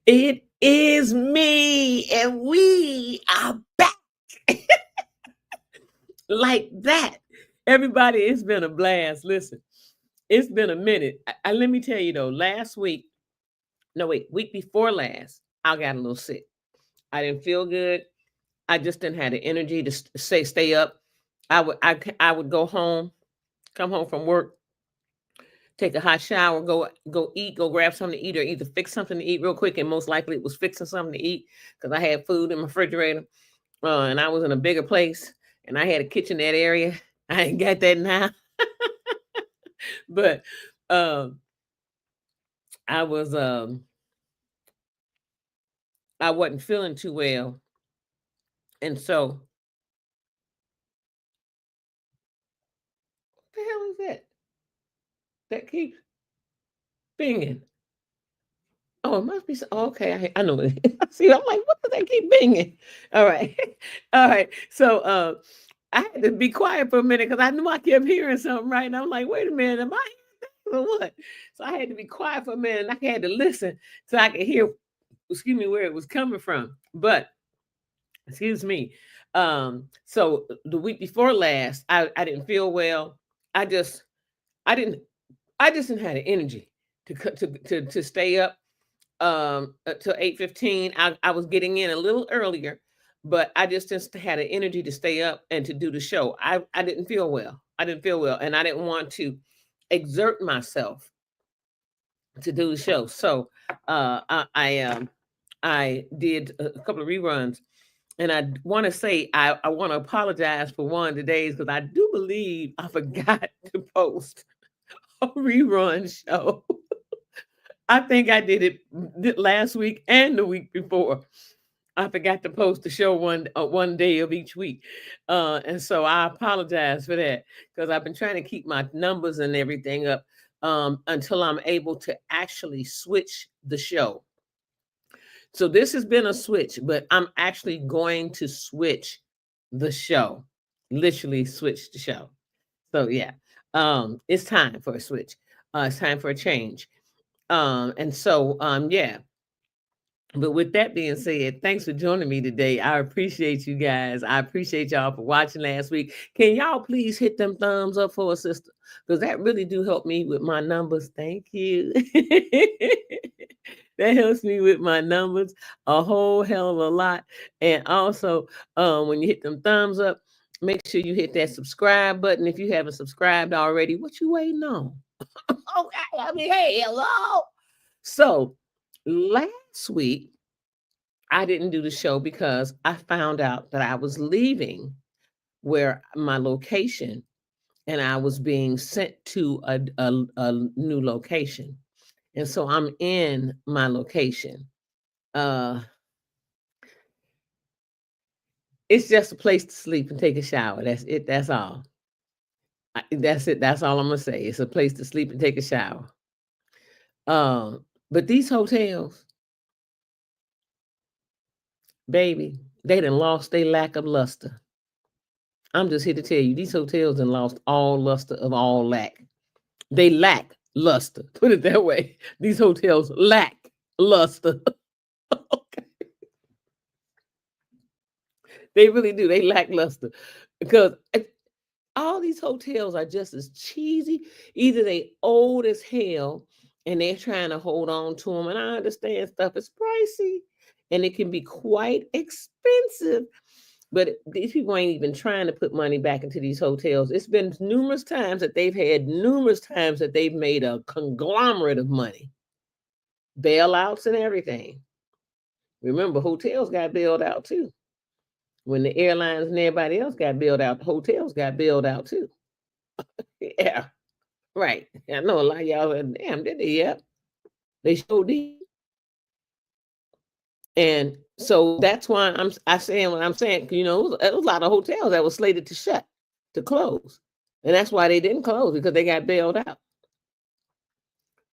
It is me, and we are back like that. Everybody, it's been a blast. Listen, it's been a minute. Let me tell you though, last week, no, wait, week before last, I got a little sick. I didn't feel good. I just didn't have the energy to stay up. I would go home, come home from work, take a hot shower, go eat, go grab something to eat, or either fix something to eat real quick. And most likely it was fixing something to eat because I had food in my refrigerator. And I was in a bigger place, and I had a kitchenette area. I ain't got that now, but um, I was I wasn't feeling too well, and so what the hell is that? That keeps binging. Oh, it must be okay. I know it is. See, I'm like, what does that keep binging? All right, all right. So I had to be quiet for a minute because I knew I kept hearing something, right? And I'm like, wait a minute, am I hearing that or what? So I had to be quiet for a minute, and I had to listen so I could hear, excuse me, where it was coming from. But excuse me. So the week before last, I didn't feel well. I just I didn't I just didn't have the energy to stay up till 8:15. I was getting in a little earlier, but I just had the energy to stay up and to do the show. I didn't feel well. I didn't feel well, and I didn't want to exert myself to do the show. So I did a couple of reruns, and I want to say I want to apologize for one of the days because I do believe I forgot to post a rerun show. I think I did it last week and the week before. I forgot to post the show one day of each week, and so I apologize for that because I've been trying to keep my numbers and everything up until I'm able to actually switch the show. So this has been a switch, but I'm actually going to switch the show. Literally switch the show. So yeah, it's time for a switch. It's time for a change. And so yeah. But with that being said, thanks for joining me today. I appreciate you guys. I appreciate y'all for watching last week. Can y'all please hit them thumbs up for a sister? Because that really do help me with my numbers. Thank you. That helps me with my numbers a whole hell of a lot. And also, when you hit them thumbs up, make sure you hit that subscribe button. If you haven't subscribed already, what you waiting on? Okay, I mean, hey, hello. So last week, I didn't do the show because I found out that I was leaving where my location, and I was being sent to a new location. And so I'm in my location. Uh, it's just a place to sleep and take a shower. That's it. That's all. That's it. That's all I'm gonna say. It's a place to sleep and take a shower. But these hotels, baby, they done lost their lack of luster. I'm just here to tell you, these hotels done lost all luster of all lack. They lack luster. Put it that way. These hotels lack luster. Okay. They really do. They lack luster because all these hotels are just as cheesy. Either they old as hell and they're trying to hold on to them. And I understand stuff is pricey and it can be quite expensive. But these people ain't even trying to put money back into these hotels. It's been numerous times that they've made a conglomerate of money, bailouts and everything. Remember, hotels got bailed out too. When the airlines and everybody else got bailed out, the hotels got bailed out too. Yeah, right. I know a lot of y'all said, damn, did they? Yep. They sure did. And so that's why I saying what I'm saying. You know, there was a lot of hotels that were slated to shut, to close. And that's why they didn't close, because they got bailed out.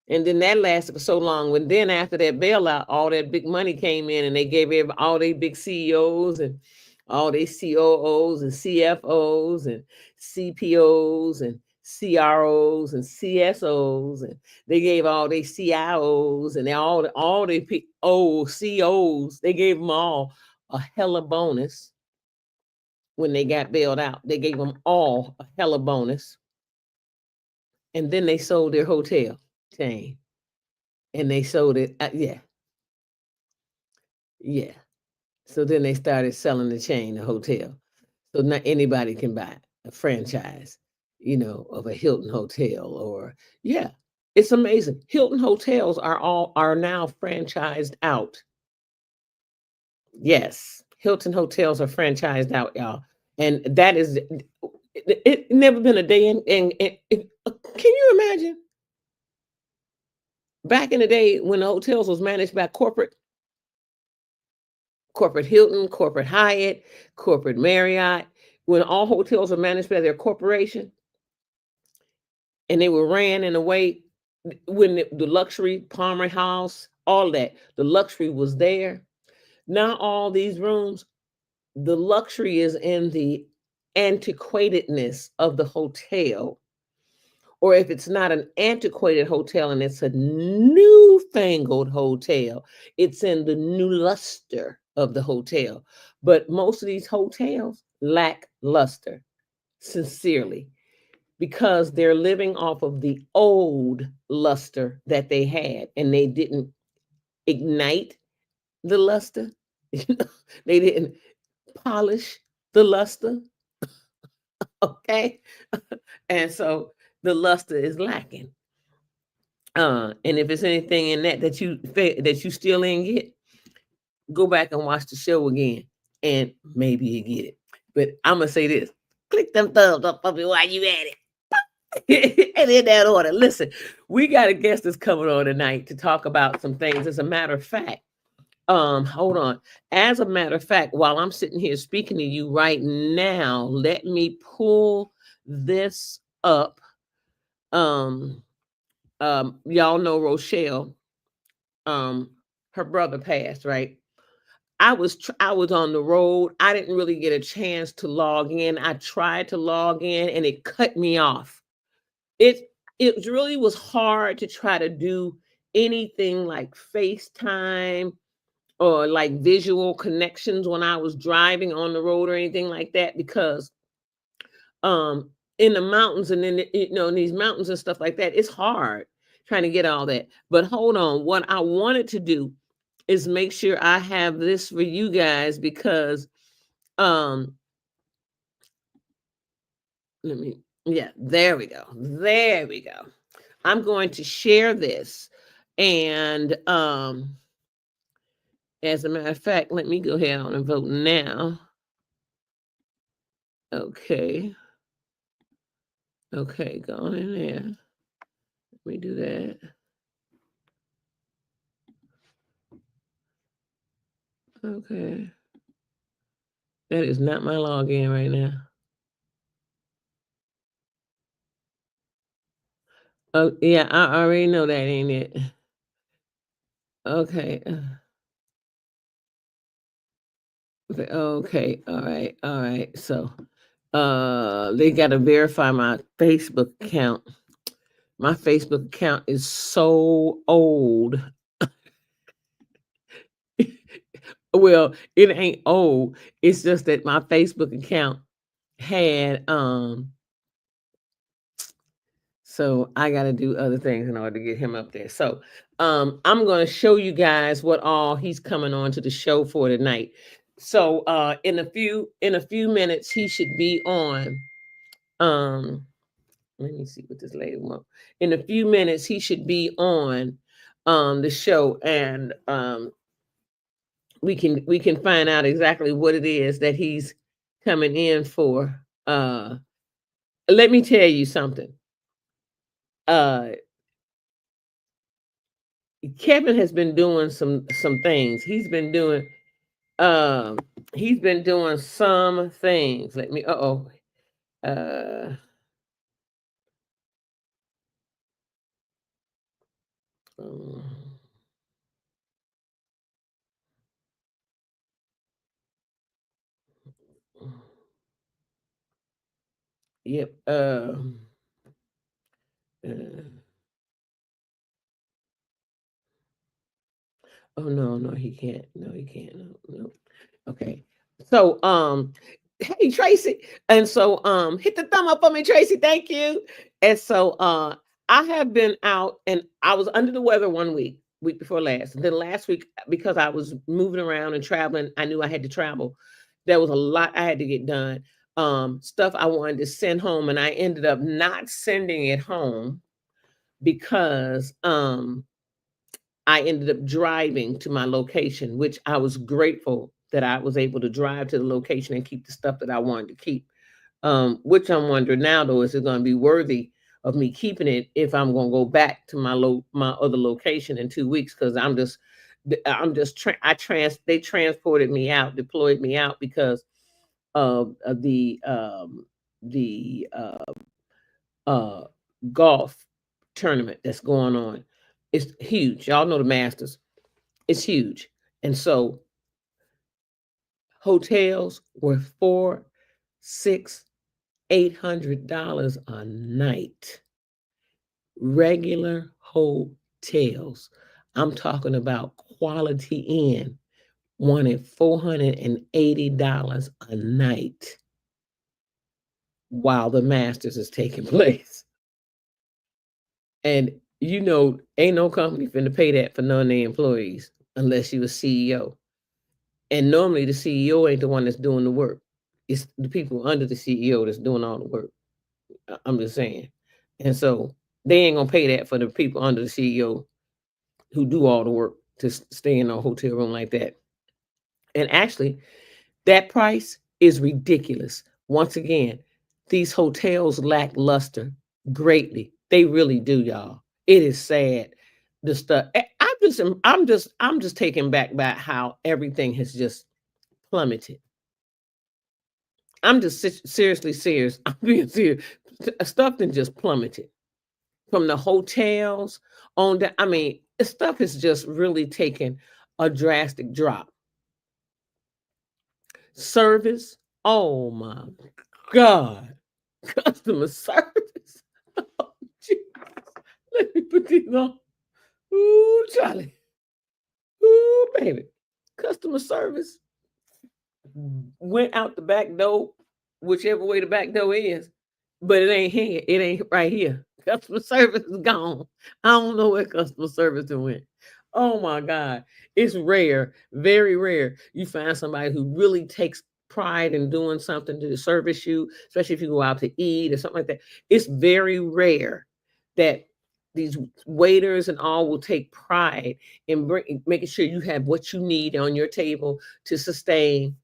And then that lasted for so long. When then after that bailout, all that big money came in and they gave all their big CEOs and all their COOs and CFOs and CPOs and CROs and CSOs, and they gave all their CIOs and all the COs. They gave them all a hella bonus when they got bailed out. They gave them all a hella bonus, and then they sold their hotel chain, and they sold it. Yeah, yeah. So then they started selling the chain, the hotel. So not anybody can buy a franchise, of a Hilton hotel or yeah. It's amazing. Hilton hotels are now franchised out. Yes. Hilton hotels are franchised out, y'all. And that is it never been a day can you imagine back in the day when the hotels was managed by corporate Hilton, corporate Hyatt, corporate Marriott, when all hotels are managed by their corporation and they were ran in a way when the luxury, Palmer House, all that, the luxury was there. Now all these rooms, the luxury is in the antiquatedness of the hotel. Or if it's not an antiquated hotel and it's a newfangled hotel, it's in the new luster of the hotel. But most of these hotels lack luster, sincerely, because they're living off of the old luster that they had and they didn't ignite the luster. They didn't polish the luster. Okay. And so the luster is lacking. And if it's anything in that you still ain't get, go back and watch the show again, and maybe you get it. But I'm gonna say this: click them thumbs up, puppy, while you at it. And in that order, listen, we got a guest that's coming on tonight to talk about some things. As a matter of fact, hold on. As a matter of fact, while I'm sitting here speaking to you right now, let me pull this up. Um, y'all know Rochelle. um Her brother passed, right? I was on the road. I didn't really get a chance to log in. I tried to log in and it cut me off. It really was hard to try to do anything like FaceTime or like visual connections when I was driving on the road or anything like that, because um in the mountains and in these mountains and stuff like that, it's hard trying to get all that. But hold on, what I wanted to do is make sure I have this for you guys, because um let me yeah, there we go. There we go. I'm going to share this, and as a matter of fact, let me go ahead on and vote now. Okay. Okay, go on in there. Let me do that. Okay. That is not my login right now. Oh, yeah, I already know that, ain't it? Okay. Okay. All right. All right. So, they got to verify my Facebook account. My Facebook account is so old. Well, it ain't old. It's just that my Facebook account had so I got to do other things in order to get him up there. So, I'm going to show you guys what all he's coming on to the show for tonight. So, in a few minutes he should be on. Let me see what this lady wants. In a few minutes he should be on the show, and we can find out exactly what it is that he's coming in for. Let me tell you something. Uh Kevin has been doing some things. Um he's been doing some things. Let me uh-oh. Uh um, yep. Uh, oh no, no, he can't. No, he can't. No, no. Okay. So hey Tracy. And so hit the thumb up for me, Tracy. Thank you. And so I have been out and I was under the weather one week before last. And then last week, because I was moving around and traveling, I knew I had to travel. There was a lot I had to get done. Stuff I wanted to send home, and I ended up not sending it home because I ended up driving to my location, which I was grateful that I was able to drive to the location and keep the stuff that I wanted to keep. Which I'm wondering now though, is it going to be worthy of me keeping it if I'm going to go back to my other location in 2 weeks? Because they transported me out, deployed me out because of the uh golf tournament that's going on. It's huge. Y'all know the Masters. It's huge. And so hotels were four, six, $800 a night. Regular hotels. I'm talking about Quality Inn wanted $480 a night while the Masters is taking place. And ain't no company finna pay that for none of their employees unless you a CEO. And normally the CEO ain't the one that's doing the work. It's the people under the CEO that's doing all the work. I'm just saying. And so they ain't gonna pay that for the people under the CEO who do all the work to stay in a hotel room like that. And actually, that price is ridiculous. Once again, these hotels lack luster greatly. They really do, y'all. It is sad. The stuff. I'm just taken back by how everything has just plummeted. I'm just seriously serious. I'm being serious. Stuff then just plummeted from the hotels on the. I mean, stuff has just really taken a drastic drop. Service. Oh my God. Customer service. Oh, Jesus. Let me put these on. Ooh, Charlie. Ooh, baby. Customer service went out the back door, whichever way the back door is, but it ain't here. It ain't right here. Customer service is gone. I don't know where customer service went. Oh my God. It's rare, very rare. You find somebody who really takes pride in doing something to service you, especially if you go out to eat or something like that. It's very rare that these waiters and all will take pride in making sure you have what you need on your table to sustain.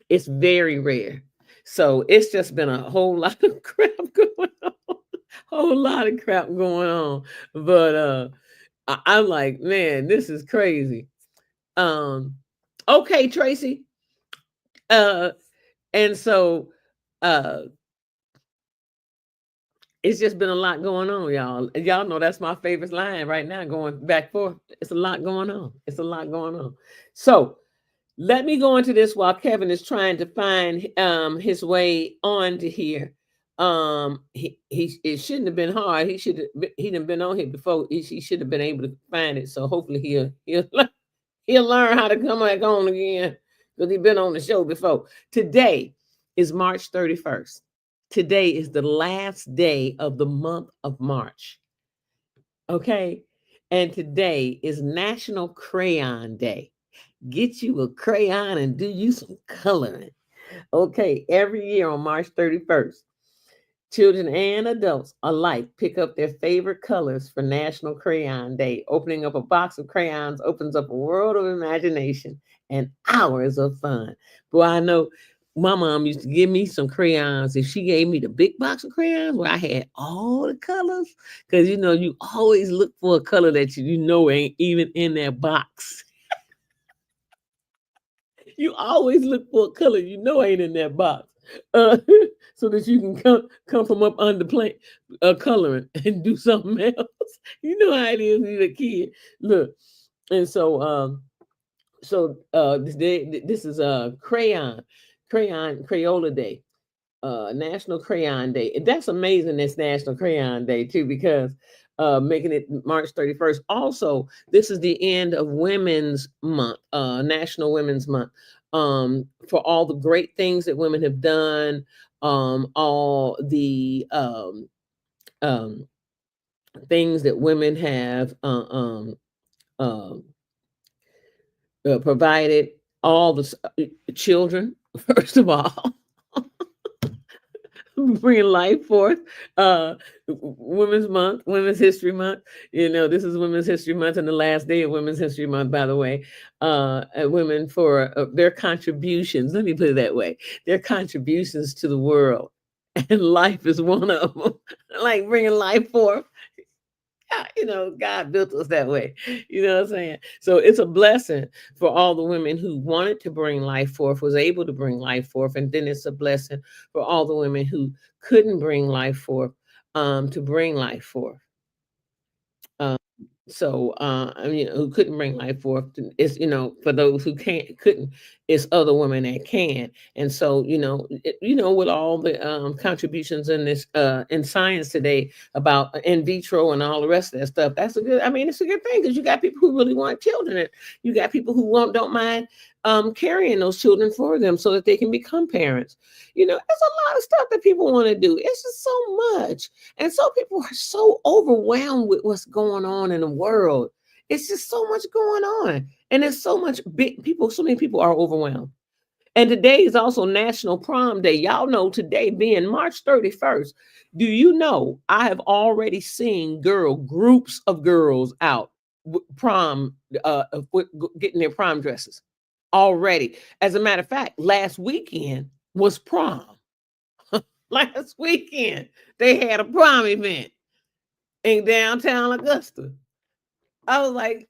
It's very rare. So it's just been a whole lot of crap going on. Whole lot of crap going on. But I'm like, man, this is crazy. Um okay, Tracy. Uh and so uh it's just been a lot going on, y'all. And y'all know that's my favorite line right now, going back and forth. It's a lot going on. It's a lot going on. So let me go into this while Kevin is trying to find his way on to here. He it shouldn't have been hard. He done been on here before. He should have been able to find it. So hopefully he'll learn how to come back on again because he's been on the show before. Today is March 31st. Today is the last day of the month of March. Okay. And today is National Crayon Day. Get you a crayon and do you some coloring. Okay, every year on March 31st, children and adults alike pick up their favorite colors for National Crayon Day. Opening up a box of crayons opens up a world of imagination and hours of fun. Boy, I know my mom used to give me some crayons. If she gave me the big box of crayons where I had all the colors, because you always look for a color that you know ain't even in that box. You always look for a color you know ain't in that box, uh, so that you can come from up under plant coloring and do something else. You know how it is when you're a kid. Look, and so this is a crayon Crayola Day. National Crayon Day. And that's amazing. It's National Crayon Day too, because making it March 31st. Also, this is the end of Women's Month, National Women's Month. For all the great things that women have done, all the um, things that women have um, provided, all the children, first of all. Bringing life forth. Women's Month, Women's History Month. You know, this is Women's History Month and the last day of Women's History Month, by the way. Women for their contributions. Let me put it that way: their contributions to the world, and life is one of them. Like bringing life forth. God built us that way. You know what I'm saying? So it's a blessing for all the women who wanted to bring life forth, was able to bring life forth. And then it's a blessing for all the women who couldn't bring life forth, to bring life forth. So I mean, who couldn't bring life forth, it's, for those who couldn't, it's other women that can. And so, with all the contributions in this in science today about in vitro and all the rest of that stuff, that's a good, I mean, it's a good thing, because you got people who really want children, and you got people who don't mind carrying those children for them so that they can become parents. There's a lot of stuff that people want to do. It's just so much. And so people are so overwhelmed with what's going on in the world. It's just so much going on. And there's so much big people, so many people are overwhelmed. And today is also National Prom Day. Y'all know today being March 31st. Do you know I have already seen groups of girls out prom, getting their prom dresses already. As a matter of fact, last weekend was prom. Last weekend, they had a prom event in downtown Augusta. I was like,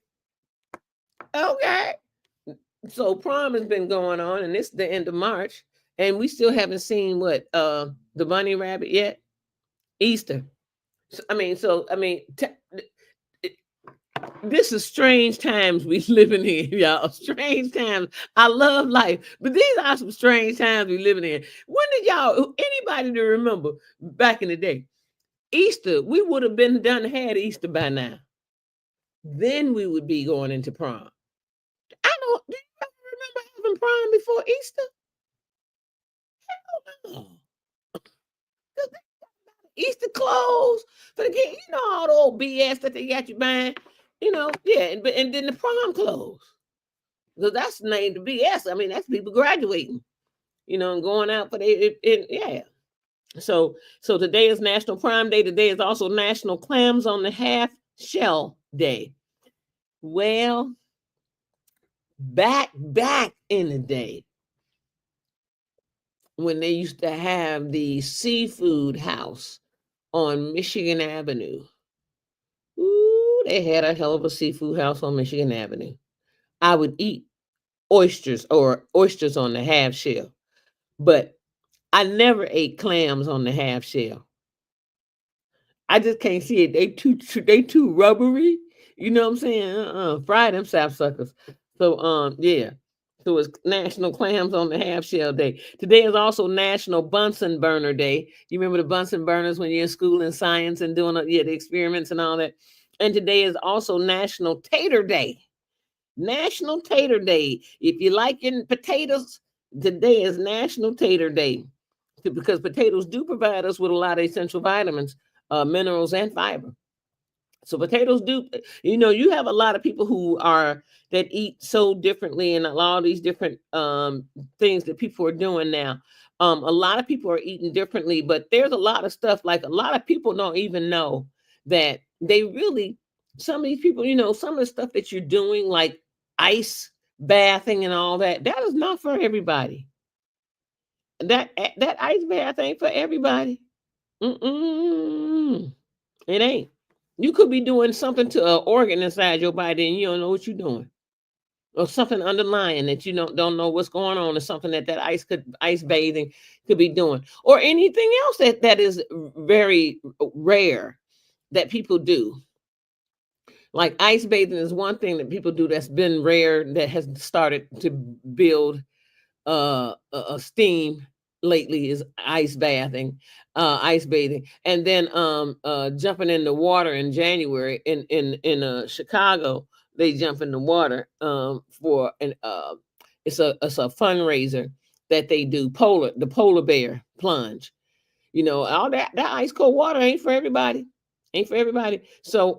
okay. So prom has been going on, and it's the end of March, and we still haven't seen the bunny rabbit yet. Easter. This is strange times we living in, y'all. Strange times. I love life, but these are some strange times we living in. When did anybody to remember back in the day? Easter, we would have been had Easter by now. Then we would be going into prom. I don't. Do you ever remember having prom before Easter? Hell no. Easter clothes for the kids. All the old BS that they got you buying. Yeah, and then the prom clothes. Because that's named the BS. I mean, that's people graduating, and going out for yeah. So today is National Prom Day. Today is also National Clams on the Half Shell Day. Well, back in the day, when they used to have the seafood house on Michigan Avenue. Ooh, they had a hell of a seafood house on Michigan Avenue. I would eat oysters on the half shell, but I never ate clams on the half shell. I just can't see it. They too rubbery. You know what I'm saying? Fry them sapsuckers. So yeah. So it's National Clams on the Half Shell Day. Today is also National Bunsen Burner Day. You remember the Bunsen burners when you're in school in science and doing the experiments and all that. And today is also National Tater Day. National Tater Day. If you like your potatoes, today is National Tater Day, because potatoes do provide us with a lot of essential vitamins, minerals, and fiber. So potatoes do, you have a lot of people that eat so differently, and a lot of these different things that people are doing now. A lot of people are eating differently, but there's a lot of stuff, like a lot of people don't even know that they really, some of these people, some of the stuff that you're doing, like ice bathing and all that, that is not for everybody. That ice bath ain't for everybody. Mm-mm. It ain't. You could be doing something to an organ inside your body, and you don't know what you're doing, or something underlying that you don't know what's going on, or something that ice bathing could be doing, or anything else that is very rare that people do. Like ice bathing is one thing that people do that's been rare, that has started to build a steam lately is ice bathing, and then jumping in the water in January in Chicago. They jump in the water for an it's a fundraiser that they do, the polar bear plunge. All that ice cold water ain't for everybody. Ain't for everybody. So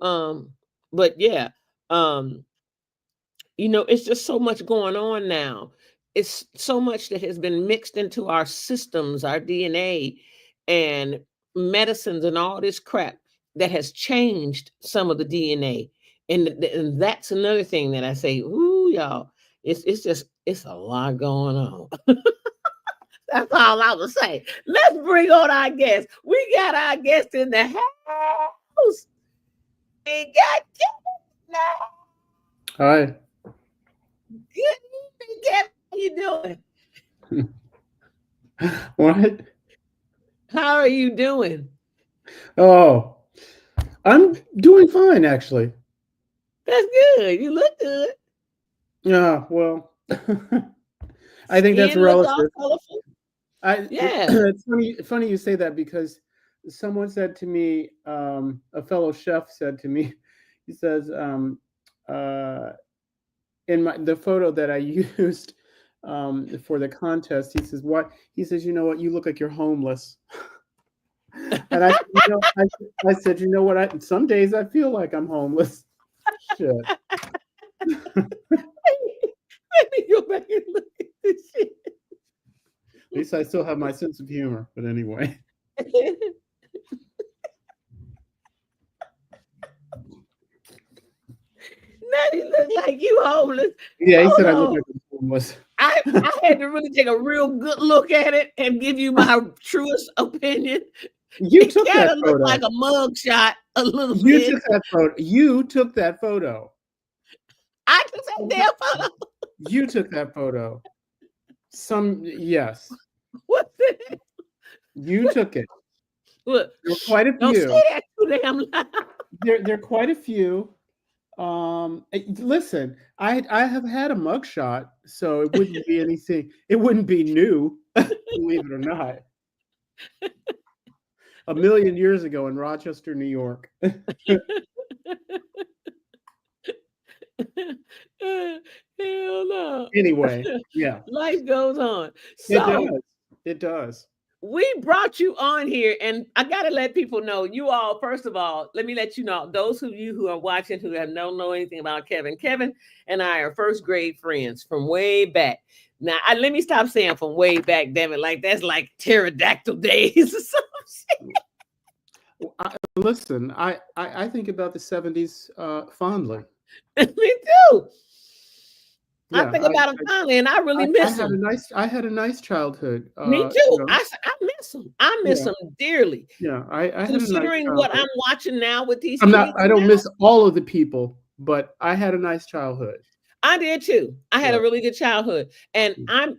but yeah, um it's just so much going on now. It's so much that has been mixed into our systems, our DNA, and medicines and all this crap that has changed some of the DNA. And that's another thing that I say, ooh, y'all, it's a lot going on. That's all I would say. Let's bring on our guest. We got our guest in the house. We got Kevin now. Hi. Good evening, Kevin. How you doing? What? How are you doing? Oh, I'm doing fine actually. That's good. You look good. Yeah, well, I think that's Skin look all relative. colorful. I Yeah. it's funny you say that because someone said to me, a fellow chef said to me, he says, uh, in the photo that I used for the contest, he says, "What?" He says, "You know what? You look like you're homeless." And I said, I said, you know what? Some days I feel like I'm homeless. Shit. Let me go back and look at this shit. At least I still have my sense of humor. But anyway, Now you look like you homeless. yeah, he Hold said I look on. like I'm homeless. I had to really take a real good look at it and give you my truest opinion. You It took kind that of looked photo. like a mug shot a little You bit. took that photo. You took that photo. I took that damn photo. You took that photo. Yes, What's it? you took it. Look, There were shh, quite a don't few. say that too damn loud. There are quite a few. Listen, I have had a mugshot, so it wouldn't be anything. It wouldn't be new, believe it or not. 1,000,000 years ago in Rochester, New York. Hell no. Anyway, yeah, Life goes on. it So does. It does. we brought you on here, and I gotta let people know. You all, first of all, let me let you know. Those of you who are watching who have don't know anything about Kevin, Kevin and I are first grade friends from way back. Now, let me stop saying from way back, damn it. Like that's like pterodactyl days or something. Listen, I think about the '70s fondly. Me too. I Yeah, think about them fondly, and I really I miss had a them. nice childhood. Me too. I miss them. I miss Yeah, them dearly. yeah. I had a nice Considering what childhood. I'm watching now with these I'm not. kids I don't now, miss all of the people, but I had a nice childhood. I did too. I had Yeah. a really good childhood, and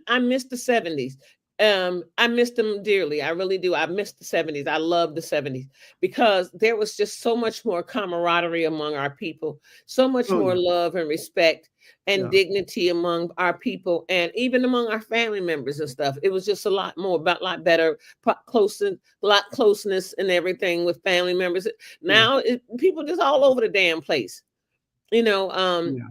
I miss the '70s. I miss them dearly. I really do. I miss the '70s. I love the '70s because there was just so much more camaraderie among our people, so much Oh more yeah. love and respect and Yeah. dignity among our people, and even among our family members and stuff. It was just a lot more, about lot better, close, a lot closeness and everything with family members. Yeah. Now people just all over the damn place. You know, Yeah.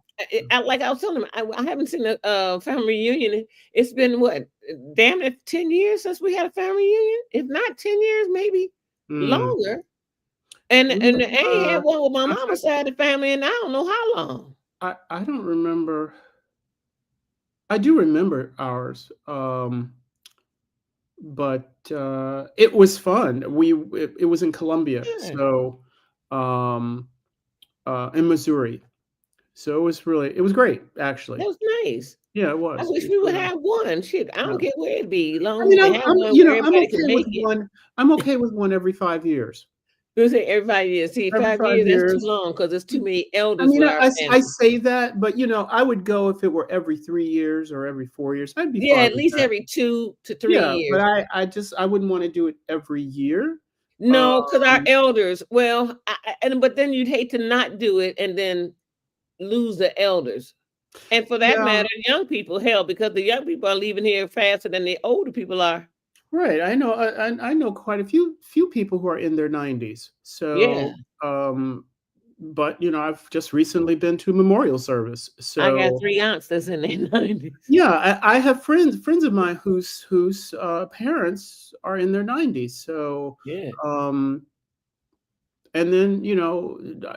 like I was telling him, I haven't seen a family reunion. It's been what, damn it, 10 years since we had a family reunion. If not 10 years, maybe Mm. longer. And I ain't had one with my I, mama's side of the family, and I don't know how long. I don't remember. I do remember ours, but it was fun. It was in Columbia, Yeah, so in Missouri. So it was great actually. that was nice. Yeah, it I was. It wish was we would really nice. have one. Shit, I don't Yeah. care where it be, as I long as mean, we can have one you where know, everybody can make it. I'm okay with one every 5 years. You say everybody is. See, Every 5 years, that's too 5 years. long because there's too many I elders mean, with our I family. say that, but I would go if it were every 3 years or every 4 years. I'd be Yeah, fine at with least that. every 2 to 3 Yeah, but years. I wouldn't want to do it every year. No, because our Um, elders, well, but then you'd hate to not do it and then lose the elders. And for that yeah, matter, young people, hell, because the young people are leaving here faster than the older people are. Right. I know quite a few people who are in their 90s. Yeah, So, but I've just recently been to memorial service. I got So, 3 aunts that's in their 90s. yeah, I have friends of mine whose parents are in their 90s. So, Yeah, um, and then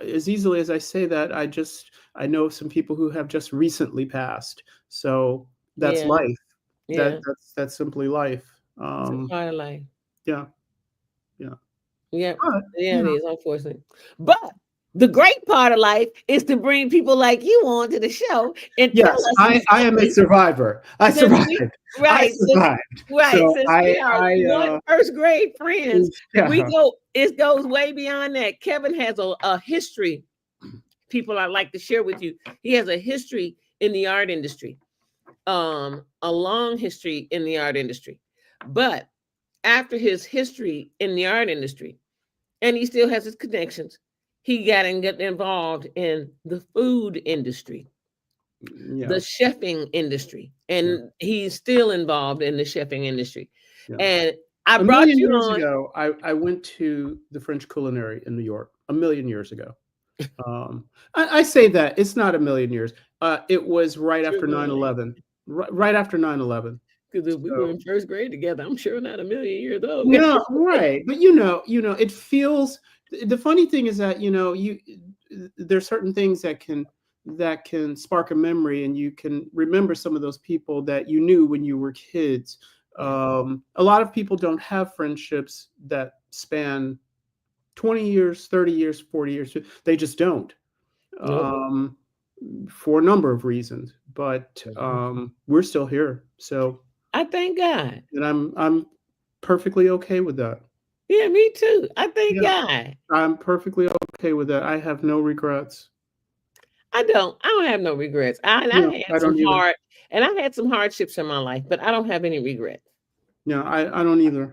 as easily as I say that, I know some people who have just recently passed. So that's yeah, life. yeah. That's simply life. It's a part of life. Yeah, yeah. Yeah, But yeah, it is, unfortunately. But the great part of life is to bring people like you on to the show and tell yes, us the I am a story. survivor. I Since survived. we I right, since survived. right, So since we are one first grade friends, we yeah, go it goes way beyond that. Kevin has a history, people I like to share with you. He has a history in the art industry, a long history in the art industry. But after his history in the art industry, and he still has his connections, he got and get involved in the food industry, the yeah, chefing industry, yeah, and he's still involved in the chefing industry. yeah. And I A brought million you years on. ago, I went to the French culinary in New York. A million years ago. Um, I say that it's not a million years. It was right Sure after not. 9/11. Right after 9/11. Because if we So were in first grade together, I'm sure not a million years old. no, right. But it feels the funny thing is that, there's certain things that can spark a memory and you can remember some of those people that you knew when you were kids. Yeah. A lot of people don't have friendships that span 20 years, 30 years, 40 years. They just don't. Nope. Um, for a number of reasons, but we're still here. So, I thank God. and I'm perfectly okay with that. Yeah, me too. I thank Yeah, God. I'm perfectly okay with that. I have no regrets. I don't have no regrets. No, I don't either. I had some hardships in my life, but I don't have any regrets. No, I don't either. I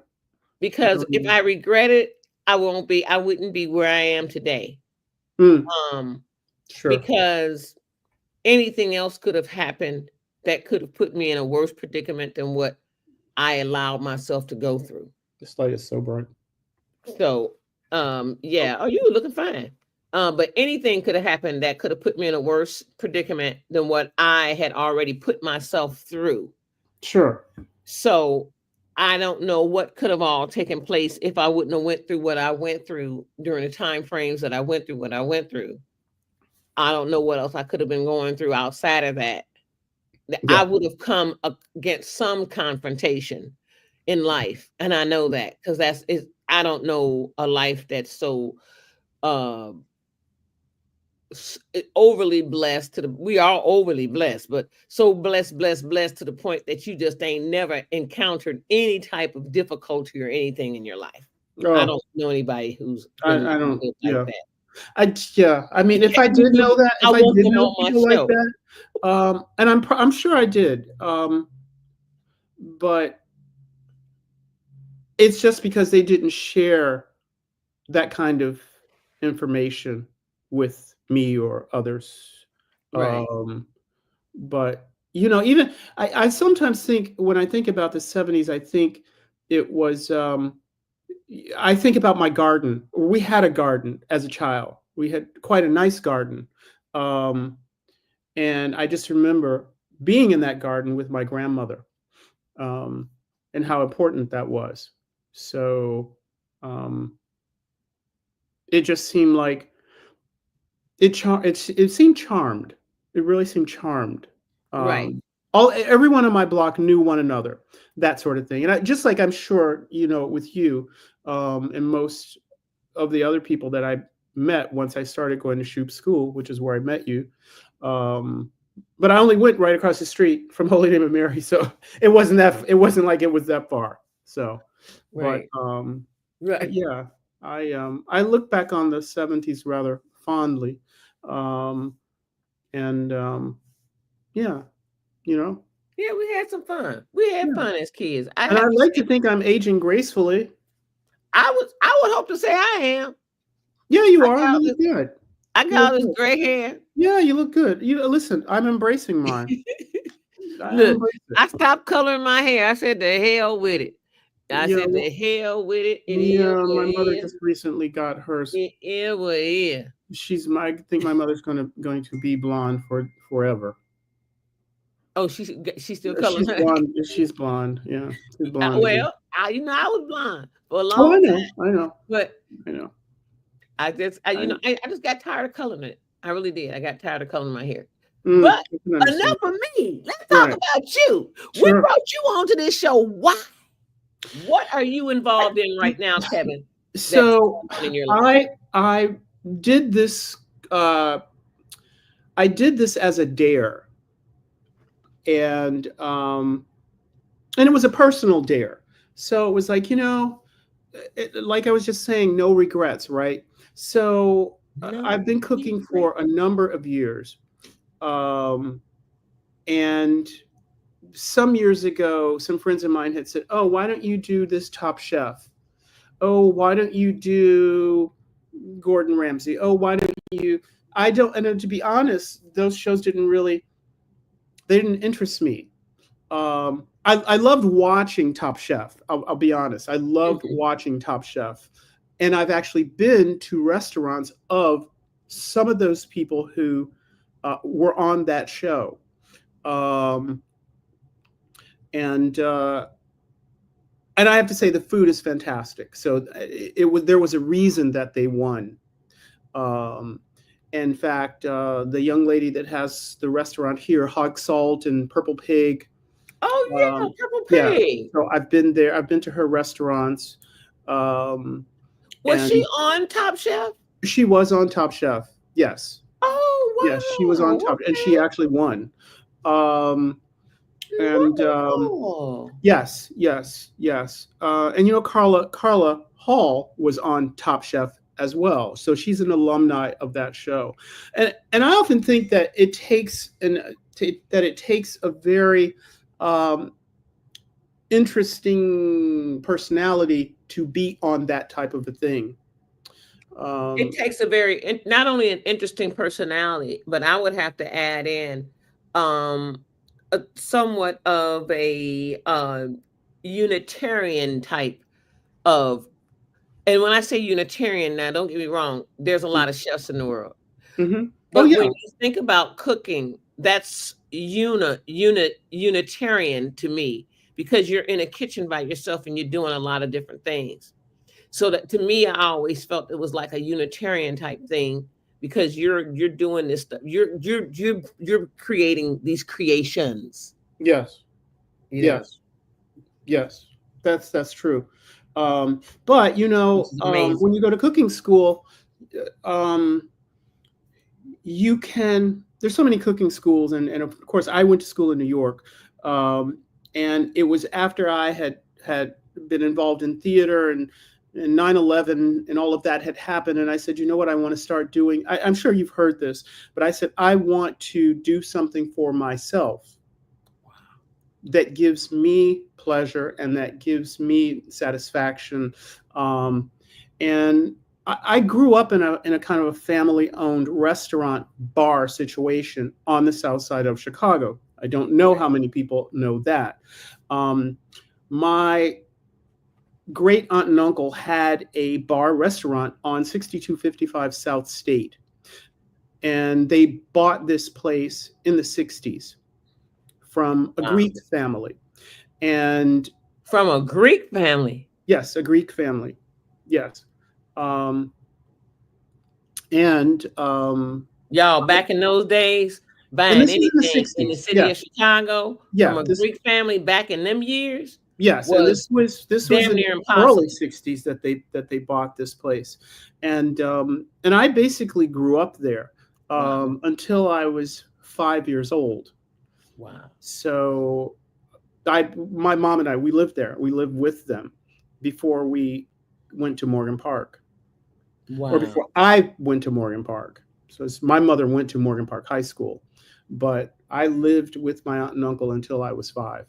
Because don't if either. I regret it, I wouldn't be where I am today. Mm, Um, sure. because anything else could have happened that could have put me in a worse predicament than what I allowed myself to go through. This light is so bright. So, Oh, yeah. Oh, you were looking fine. But anything could have happened that could have put me in a worse predicament than what I had already put myself through. sure. So I don't know what could have all taken place if I wouldn't have went through what I went through during the time frames that I went through what I went through. I don't know what else I could have been going through outside of that. I Yeah. would have come against some confrontation in life, and I know that because that's is I don't know a life that's so uh, overly blessed to the. We are overly blessed, but so blessed to the point that you just ain't never encountered any type of difficulty or anything in your life. I Oh, don't know anybody who's been I don't. lived like Yeah. that. Yeah. I mean, if I You did know do. that, I if I want did them know on my people like show. that, and I'm sure I did. But it's just because they didn't share that kind of information with me or others. Right, But even I sometimes think when I think about the 70s, I think it was I think about my garden. We had a garden as a child. We had quite a nice garden. Um, and I just remember being in that garden with my grandmother, um, and how important that was. So um, it just seemed like it seemed charmed. It really seemed charmed. right, Everyone on my block knew one another, that sort of thing. And just like I'm sure with you, and most of the other people that I met once I started going to Shoup School, which is where I met you. Um, but I only went right across the street from Holy Name of Mary, so it wasn't like it was that far. So, but right, um, but right. yeah, I look back on the 70s rather fondly, um, and yeah, you know, Yeah, we had some fun. We had yeah. fun as kids. I And I have to like to say, think I'm aging gracefully. I would hope to say I am. Yeah, you I are. got You all look this, good. I You got look all this good. gray hair. Yeah, you look good. Listen, I'm embracing mine. I Look, embrace it. I stopped coloring my hair. I said the hell with it. I Yeah, said, well, the hell with it. It is yeah, what my it mother is. just recently got hers. It is what it is. I think my mother's going to be blonde for forever. Oh, she's still coloring She's her. blonde. She's blonde. Yeah, she's blonde again. Well, I was blind for a Oh, I long know. time, I know. but I know. you I know, I just got tired of coloring it. I really did. I got tired of coloring my hair. But I can understand. enough of me. Let's talk Right. about you. What Sure. brought you onto this show? Why? What are you involved in right now, Kevin? That's So going on in your life. I did this. Uh, I did this as a dare, and it was a personal dare. So it was like, like I was just saying, no regrets, right? So No I've been cooking regret. for a number of years, um, and some years ago, some friends of mine had said, "Oh, why don't you do this Top Chef? Oh, why don't you do Gordon Ramsay? Oh, why don't you?" I don't, and to be honest, those shows they didn't interest me. I loved watching Top Chef. I'll be honest. I loved Mhm. watching Top Chef. And I've actually been to restaurants of some of those people who were on that show. Um, and and I have to say the food is fantastic. So it was there was a reason that they won. Um, in fact, the young lady that has the restaurant here, Hog Salt and Purple Pig, Oh yeah, um, Purple yeah. Pig. So I've been there. I've been to her restaurants, um, Was she and on Top Chef? she was on Top Chef. Yes, yes, she was on Oh wow. Top, and she Okay. actually won. Um, and Wonderful. Yes, yes, yes. And Carla Hall was on Top Chef as well, so she's an alumni of that show. And I often think that it takes a very um, interesting personality to be on that type of a thing. It Um, takes a not only an interesting personality, but I would have to add in um somewhat of a Unitarian type of, and when I say Unitarian, now don't get me wrong, there's a lot of chefs in the world. hmm Oh But when yeah, you think about cooking, that's Unitarian to me, because you're in a kitchen by yourself and you're doing a lot of different things. So that, to me, I always felt it was like a Unitarian type thing, because you're doing this stuff. You're creating these creations, yes, you know, yes, yes. That's true. But which is amazing. when you go to cooking school, um, you can. There's so many cooking schools, and of course, I went to school in New York, um, and it was after I had been involved in theater and 9/11 and all of that had happened, and I said, you know what, I want to start doing. I'm sure you've heard this, but I said I want to do something for myself that gives me pleasure and that gives me satisfaction. Um, and I grew up in a kind of a family owned restaurant bar situation on the south side of Chicago. I don't know how many people know that. Um, my great aunt and uncle had a bar restaurant on 6255 South State, and they bought this place in the 60s from a Wow. Greek family. And From a Greek family. yes, a Greek family. Yes. Um, and Y'all, back in those days, and buying this was in the anything in the 60s. city Yeah. of Chicago from Yeah. a This Greek family back in them years yes, and was this was damn in near the early impossible. 60s that they bought this place. And I basically grew up there Wow. until I was 5 years old. Wow. So my mom and I, we lived there. We lived with them before we went to Morgan Park. Or Wow. before I went to Morgan Park. So my mother went to Morgan Park High School, but I lived with my aunt and uncle until I was 5.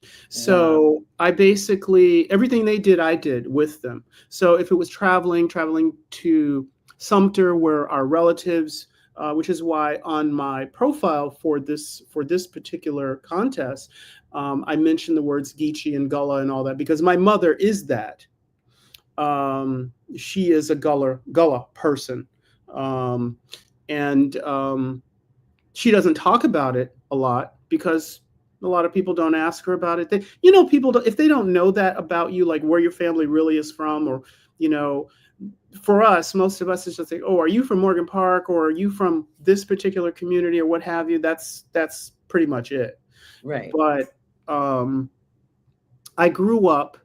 Wow. So I basically everything they did, I did with them. So if it was traveling to Sumter, where our relatives which is why on my profile for this particular contest, I mentioned the words Geechee and Gullah and all that because my mother is that. She is a Gullah person, um, and she doesn't talk about it a lot because a lot of people don't ask her about it. They, people don't, if they don't know that about you, like where your family really is from, or you know, for us, most of us is just like, oh, are you from Morgan Park, or are you from this particular community, or what have you? That's pretty much it. Right. But um, I grew up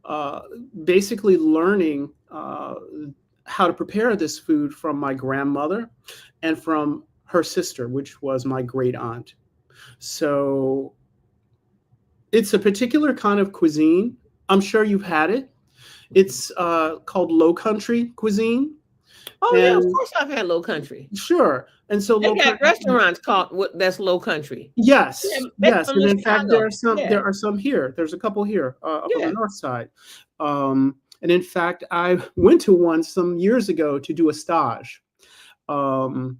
uh, basically learning how to prepare this food from my grandmother and from her sister, which was my great aunt. So it's a particular kind of cuisine. I'm sure you've had it. It's called Low Country cuisine, Oh yeah, of and course I've had Low Country. sure. And so They Low got Country, restaurants called what that's Low Country. yes, Yeah, they yes, from and the in fact, Chicago. Yeah, there are some here. There's a couple here up on the yeah. north side. And in fact, I went to one some years ago to do a stage. Um,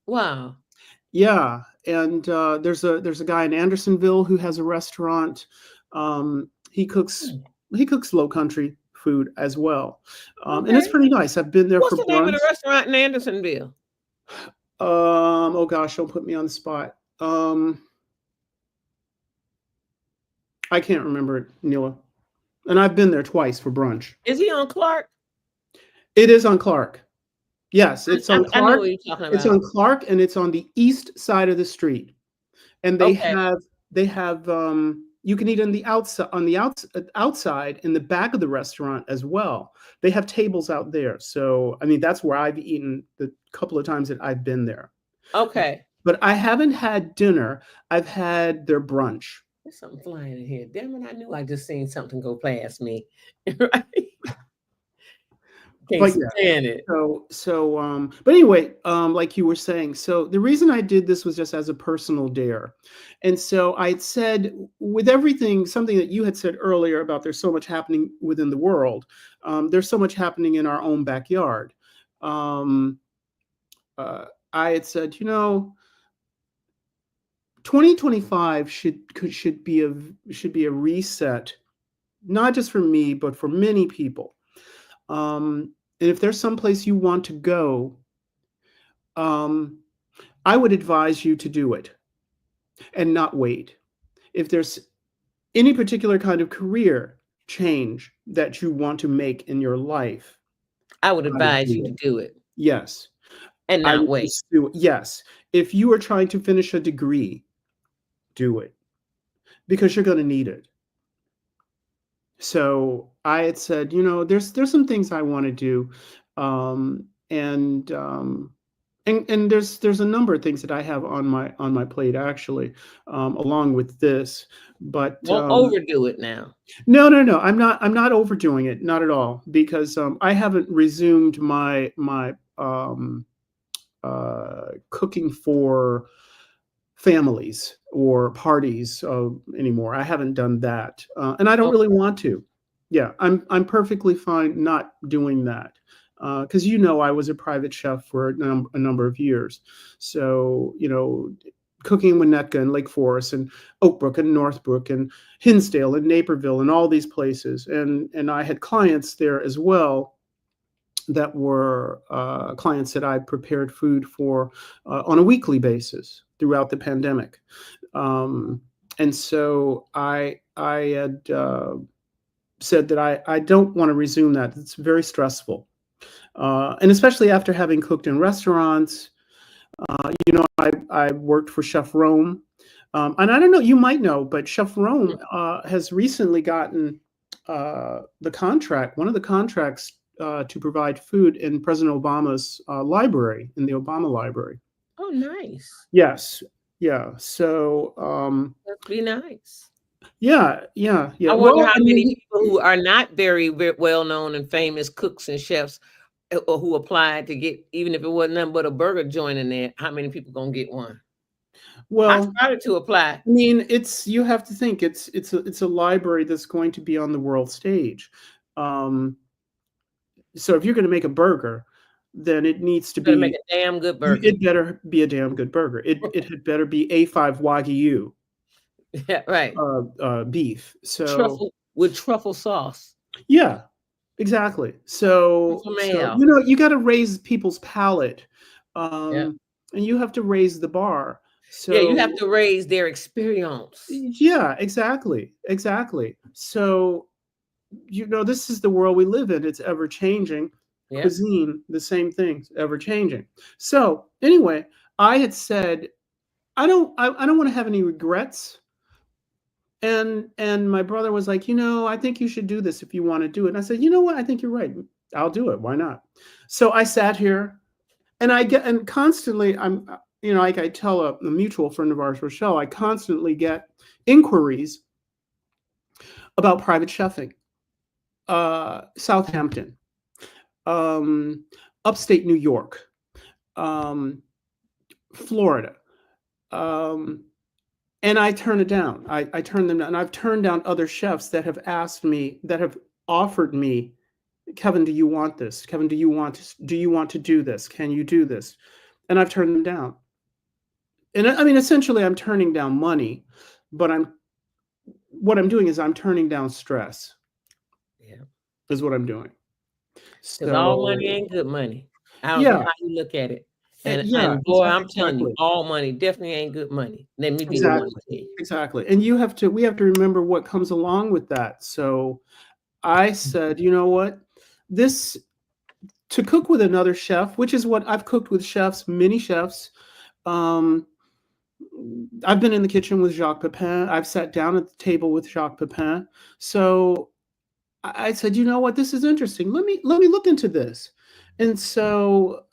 Wow. Yeah, and there's a guy in Andersonville who has a restaurant. He cooks Hmm. low country food as well, and it's Okay. pretty nice. I've been there What's for the name of the brunch. restaurant in Andersonville? Oh gosh, don't put me on the spot. I can't remember it, Neela. And I've been there twice for brunch. Is he on Clark? It is on Clark. Yes, I, it's I, on I know Clark. what you're talking It's about. on Clark, and it's on the east side of the street. And Okay. they have you can eat on the outside outside in the back of the restaurant as well. They have tables out there. So I mean that's where I've eaten the couple of times that I've been there. Okay. But I haven't had dinner. I've had their brunch. There's something flying in here. Damn it, I knew I just seen something go past me. Right? Can't But yeah, stand it. but anyway, like you were saying, so the reason I did this was just as a personal dare. And so I had said, with everything, something that you had said earlier about there's so much happening within the world, there's so much happening in our own backyard. Um, I had said, 2025 should be a reset, not just for me, but for many people. And if there's some place you want to go, um, I would advise you to do it and not wait. If there's any particular kind of career change that you want to make in your life, I would I would advise you do to it. do it Yes, and I not would wait. pursue it. Yes, if you are trying to finish a degree, do it because you're going to need it. So I had said, there's some things I want to do, and there's a number of things that I have on my plate actually, along with this. But Don't overdo it now. no, no, no, I'm not overdoing it, not at all, because I haven't resumed my cooking for families or parties anymore. I haven't done that, and I don't really Okay. want to. Yeah, I'm perfectly fine not doing that because I was a private chef for a number of years, so cooking in Winnetka and Lake Forest and Oakbrook and Northbrook and Hinsdale and Naperville and all these places, and I had clients there as well that were clients that I prepared food for on a weekly basis throughout the pandemic. Um, and so I had said that I don't want to resume that. It's very stressful. And especially after having cooked in restaurants, I worked for Chef Rome. And I don't know, you might know, but Chef Rome has recently gotten the contract, one of the contracts to provide food in President Obama's library, in the Obama Library. Oh, nice. Yes. Yeah. So, Must be nice. yeah, yeah, yeah. I wonder Well, how I many mean, people who are not very well known and famous cooks and chefs or who applied to get, even if it wasn't nothing but a burger joint in there, how many people gonna get one? I well, started to apply. I mean, you have to think it's a library that's going to be on the world stage. Um, so if you're going to make a burger, then it needs to Better make be a damn good you burger. it better be a damn good burger. It had better be A5 Wagyu, Yeah, right. beef. So, Truffle with truffle sauce. yeah, exactly. So Truffle so, mayo. you gotta raise people's palate, Yeah. and you have to raise the bar. Yeah, you have So, to raise their experience. yeah, exactly, exactly. So, this is the world we live in. It's ever changing. Yep. Cuisine, the same thing, ever changing. So, anyway, I had said, I don't want to have any regrets. And my brother was like, I think you should do this if you want to do it. And I said, you know what? I think you're right. I'll do it. Why not? So I sat here, and constantly like I tell a mutual friend of ours, Rochelle, I constantly get inquiries about private chefing. Southampton, um, upstate New York, um, Florida. Um, and I turn it down. I turn them down. And I've turned down other chefs that have asked me, that have offered me, Kevin, do you want this? Kevin, do you want to do this? Can you do this? And I've turned them down. And I mean, essentially, I'm turning down money, but what I'm doing is I'm turning down stress. Yeah. Is what I'm doing. Because all money So, ain't good money. I don't care yeah, how you look at it. yeah, And boy, I'm telling you, exactly. all money definitely ain't good money. Let me be the one Exactly. to tell you. Exactly. And we have to remember what comes along with that. So I said, you know what? This To cook with another chef, which is what I've cooked with chefs, many chefs. Um, I've been in the kitchen with Jacques Pepin. I've sat down at the table with Jacques Pepin. So I said, you know what? This is interesting. Let me look into this. And so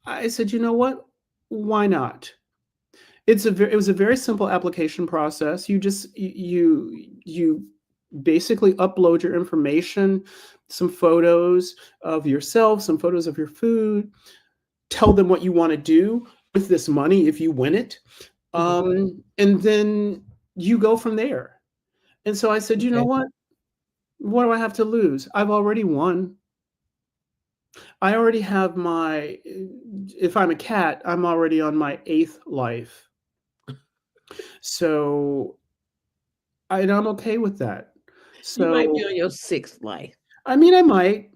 I said, you know what? Why not? It was a very simple application process. You basically upload your information, some photos of yourself, some photos of your food, tell them what you want to do with this money if you win it, Mhm. and then you go from there. And so I said, you know Okay. what do I have to lose? I've already won. I already have my If I'm a cat, I'm already on my eighth life. So and I'm okay with that. You might be So, on your sixth life. I mean, I might.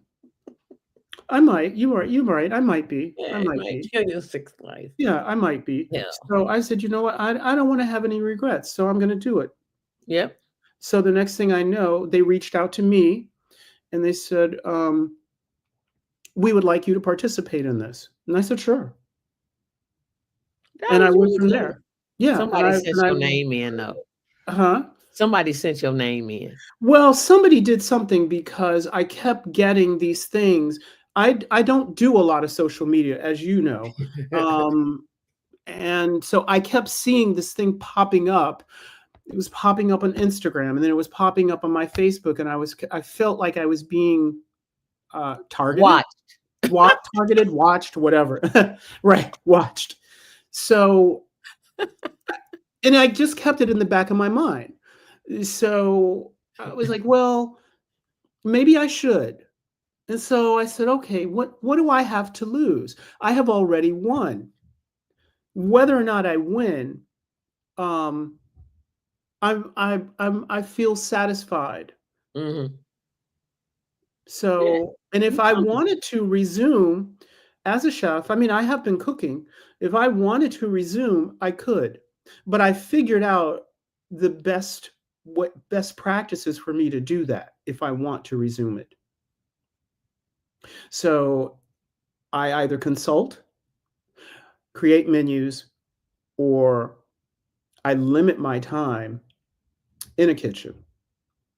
You're right. I might be. I Yeah, you might might be. be on your sixth life. Yeah, I might be. Yeah. So I said, you know what? I don't want to have any regrets. So I'm going to do it. Yep. So the next thing I know, they reached out to me and they said, we would like you to participate in this. And I said, sure. That And I was went really from cool. there. Yeah. Somebody sent your name in though. Huh? Somebody sent your name in. Well, somebody did something because I kept getting these things. I don't do a lot of social media, as you know. Um, and so I kept seeing this thing popping up. It was popping up on Instagram, and then it was popping up on my Facebook, and I felt like I was being targeted, Watch. targeted, watched, whatever. Right, watched. So, and I just kept it in the back of my mind. So I was like, well, maybe I should. And so I said, okay, what do I have to lose? I have already won. Whether or not I win, um, I feel satisfied. Mhm. Yeah. So, and if You I comfortable. wanted to resume as a chef, I mean, I have been cooking. If I wanted to resume, I could. But I figured out the best practices for me to do that if I want to resume it. So I either consult, create menus, or I limit my time in a kitchen.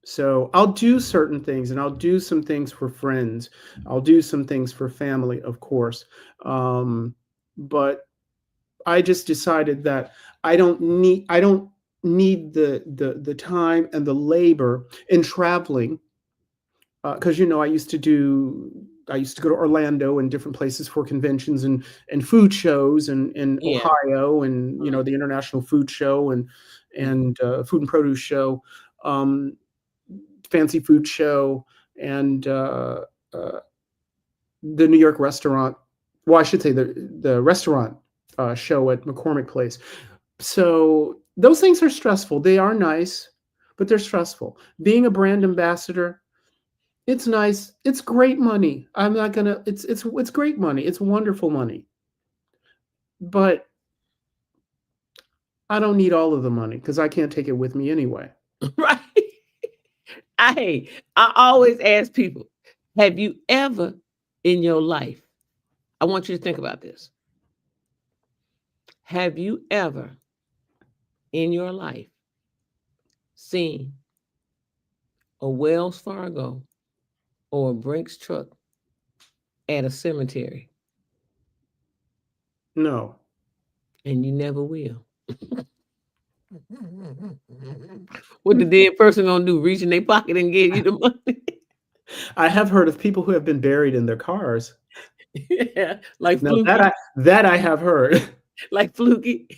So I'll do certain things, and I'll do some things for friends. I'll do some things for family, of course. Um, but I just decided that I don't need the time and the labor in traveling, because I used to go to Orlando and different places for conventions and food shows, and in Yeah. Ohio, and Mhm. the International Food Show, and Food and Produce Show, um, Fancy Food Show, and uh, the New York restaurant. Well, I should say the restaurant show at McCormick Place. So those things are stressful. They are nice, but they're stressful. Being a brand ambassador, it's nice. It's great money. I'm not gonna. It's great money. It's wonderful money. But I don't need all of the money because I can't take it with me anyway. Right. I always ask people, have you ever in your life, I want you to think about this. Have you ever in your life seen a Wells Fargo or a Brinks truck at a cemetery? No. And you never will. What the dead person gonna do? Reach in their pocket and give you the money? I have heard of people who have been buried in their cars. Yeah, like Now that I Fluky, that I have heard. like Fluky.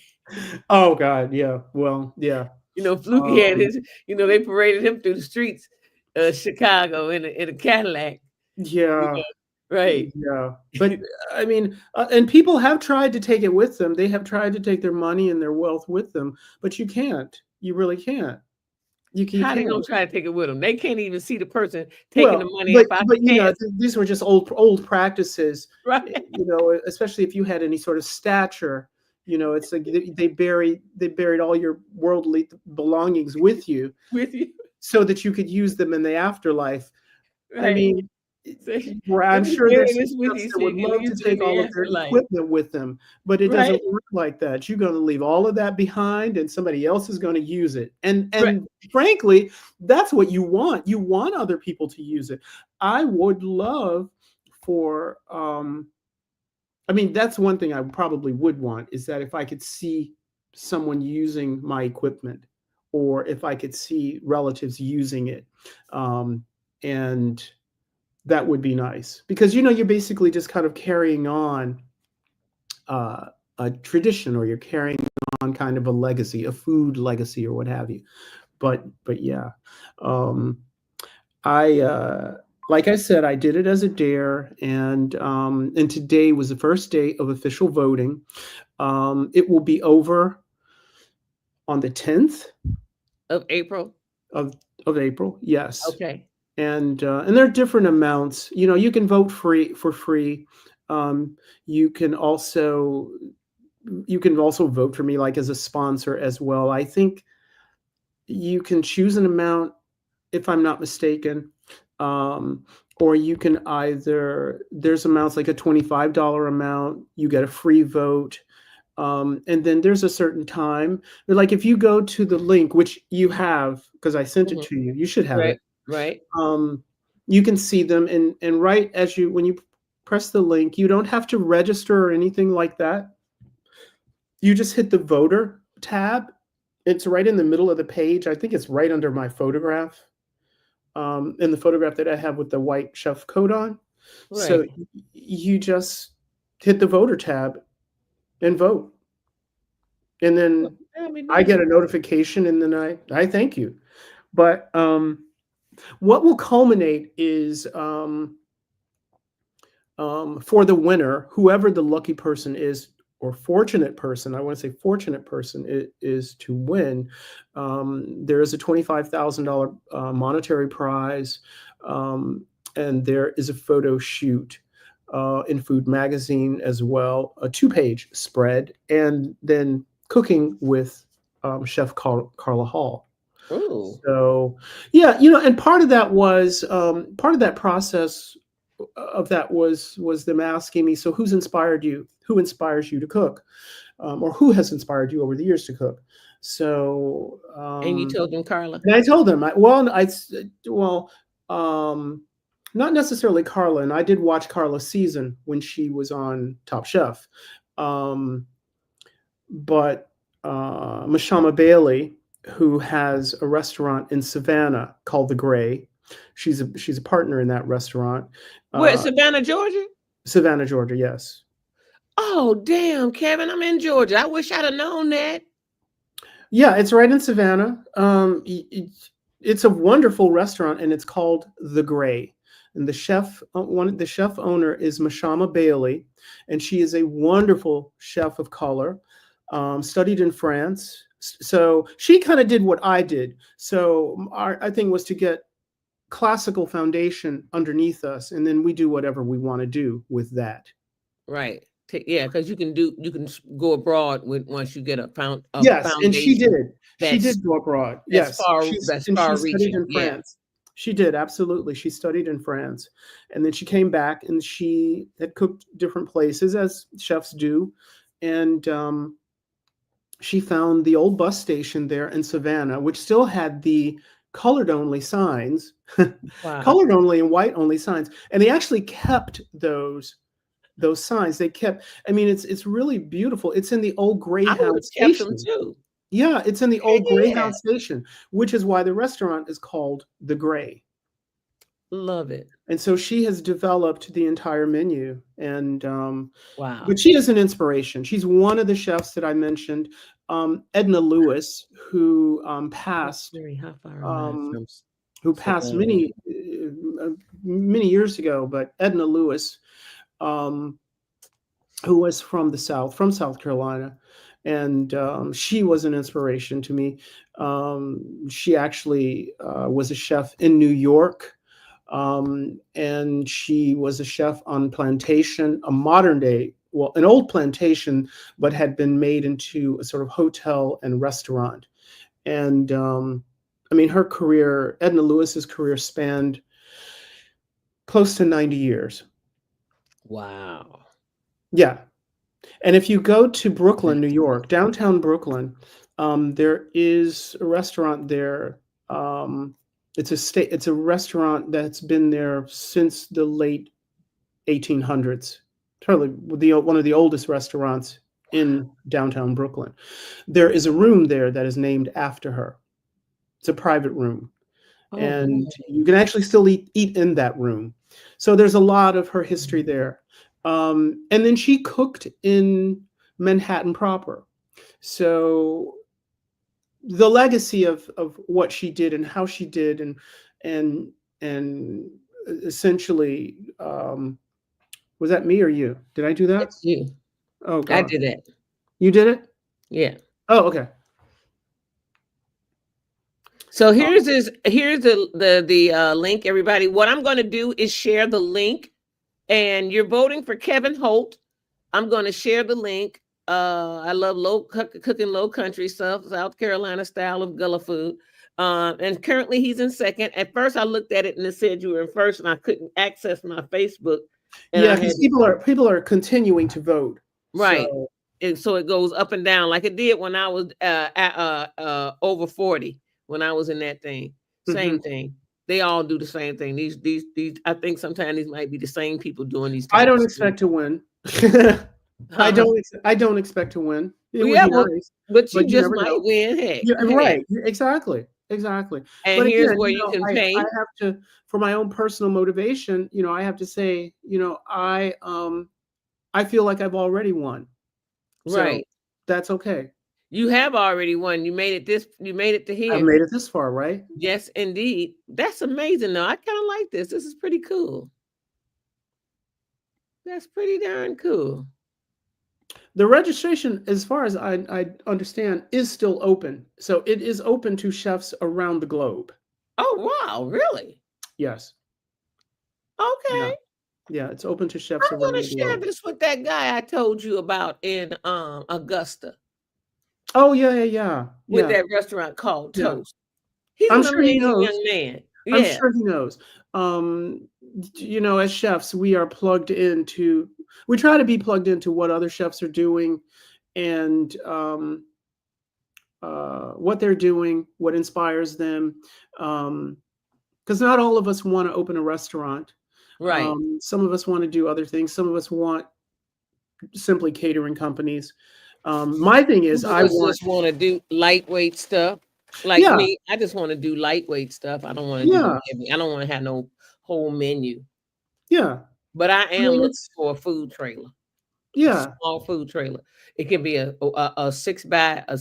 Oh God, yeah. Well, yeah. Fluky had Um, his. They paraded him through the streets of Chicago in a Cadillac. You yeah, know, right? yeah. But I mean, and people have tried to take it with them. They have tried to take their money and their wealth with them, but you can't. You really can't. You How they gonna can't. try to take it with them? They can't even see the person taking the Well, money up out but the casket, these were just old practices. right? Especially if you had any sort of stature. It's like they buried all your worldly belongings with you With you, so that you could use them in the afterlife. I right? mean, Say, I'm let me sure bury there's some this with chefs you that so you would can love to use it in take the all of their afterlife, equipment with them, but it right? doesn't work like that. You're going to leave all of that behind, and somebody else is going to use it. And Right. frankly, that's what you want. You want other people to use it. I would love for I mean, that's one thing I probably would want is that if I could see someone using my equipment, or if I could see relatives using it, um, and that would be nice because you're basically just kind of carrying on a tradition, or you're carrying on kind of a legacy, a food legacy, or what have you. But yeah, um, I like I said, I did it as a dare, and today was the first day of official voting. It will be over on the 10th Of April. of of April. Yes, Okay. and there are different amounts. You can vote free for free. Um, you can also vote for me like as a sponsor as well. I think you can choose an amount if I'm not mistaken. Um, or you can either there's amounts like a $25 amount, you get a free vote. And then there's a certain time. Like if you go to the link, which you have, because I sent it Mhm. to you, you should have Right. it. Right. Um, you can see them, and right as when you press the link, you don't have to register or anything like that. You just hit the voter tab. It's right in the middle of the page. I think it's right under my photograph, in the photograph that I have with the white chef coat on. So Right. you just hit the voter tab and vote. And Oh, then that'd be I get nice. a notification, and then I thank you. But what will culminate is for the winner, whoever the lucky person is, or fortunate person, I want to say fortunate person is to win. There is a $25,000 monetary prize, um, and there is a photo shoot in Food Magazine as well, a 2-page spread, and then cooking with Chef Carla Hall. Oh, So, yeah, and part of that process of that was them asking me, so who's inspired you? Who inspires you to cook, or who has inspired you over the years to cook? So, and you told them, Carla. and I told them, well, um, not necessarily Carla, and I did watch Carla's season when she was on Top Chef, um, but Mashama Bailey, who has a restaurant in Savannah called The Gray. She's a partner in that restaurant. Where, Uh, Savannah, Georgia? Savannah, Georgia. Yes. Oh, damn, Kevin, I'm in Georgia. I wish I'd have known that. Yeah, it's right in Savannah. It's a wonderful restaurant, and it's called The Gray. and the chef owner is Mashama Bailey, and she is a wonderful chef of color, studied in France. So she kind of did what I did. So our thing was to get classical foundation underneath us, and then we do whatever we want to do with that. Right. Yeah, because you can go abroad with once you get a Yes, and she foundation did. She that's did go abroad. Yes, she far studied reaching. in Yeah. France. She did, absolutely. She studied in France, and then she came back and she had cooked different places as chefs do, and she found the old bus station there in Savannah, which still had the colored only signs, Wow. colored only and white only signs, and they actually kept those signs. They kept. I mean, it's really beautiful. It's in the old I would Greyhound have kept them station. too. Yeah, it's in the old Yeah. Greyhound station, which is why the restaurant is called the Grey. Love it. And so she has developed the entire menu, and Wow. but she is an inspiration. She's one of the chefs that I mentioned. Edna Lewis, passed, Mary, how far am I um, from who passed Savannah? many years ago, but Edna Lewis, um, who was from the South, from South Carolina, and she was an inspiration to me. She actually was a chef in New York, and she was a chef on plantation, a modern day, well, an old plantation, but had been made into a sort of hotel and restaurant. And I mean, her career, Edna Lewis's career, spanned close to 90 years. Wow. Yeah. And if you go to Brooklyn, New That's York, downtown Brooklyn, there is a restaurant there. Um, it's a restaurant that's been there since the late 1800s. Totally one of the oldest restaurants in downtown Brooklyn. There is a room there that is named after her. It's a private room, oh and boy. you can actually still eat in that room. So there's a lot of her history there. And then she cooked in Manhattan proper. So the legacy of what she did and how she did, and and essentially, was that me or you? Did I do that? It's you. Oh I God, did that. you did it. Yeah. Oh, okay. So Uh, here's the link, everybody. What I'm going to do is share the link, and you're voting for Kevin Holt. I'm going to share the link. I love cooking low country stuff, South Carolina style of Gullah food. And currently he's in second. At first, I looked at it and it said you were in first, and I couldn't access my Facebook, and yeah, I because had to, people are continuing to vote. right. So And so it goes up and down like it did when I was over 40 when I was in that thing. mhm. Same thing. They all do the same thing. These. I think sometimes these might be the same people doing these I type of don't stuff. expect to win. Huh? I don't expect to win. It Well, would yeah, be well, nice, but you but you just never might know. win. Heck, Yeah, heck. right. Exactly. Exactly. And But here's again, where you can I pay. have to, for my own personal motivation, I have to say, I feel like I've already won. So Right. that's okay. You have already won. You made it to I've here. made it this far, right? Yes, indeed. That's amazing though. I kind of like this. This is pretty cool. That's pretty darn cool. The registration, as far as I understand, is still open. So it is open to chefs around the globe. Oh wow, really? Yes. Yeah. Okay. Yeah. It's open to chefs I'm around gonna the share globe. this with that guy I told you about in Augusta Oh, yeah, yeah, yeah. with Yeah. that restaurant called Yeah. Toast. He's I'm an sure he amazing knows. young man. I'm Yeah. sure he knows. Um, as chefs, we try to be plugged into what other chefs are doing, and what they're doing, what inspires them. Because not all of us want to open a restaurant. Right. Some of us want to do other things. Some of us want simply catering companies. My thing is, Some of I us want, just want to do lightweight stuff. Like yeah, me, I just want to do lightweight stuff. I don't want to do no yeah, heavy. I don't want to have no whole menu. yeah. But I I am mean, looking for a food trailer, a yeah. small food trailer. It can be a 6 by 8, a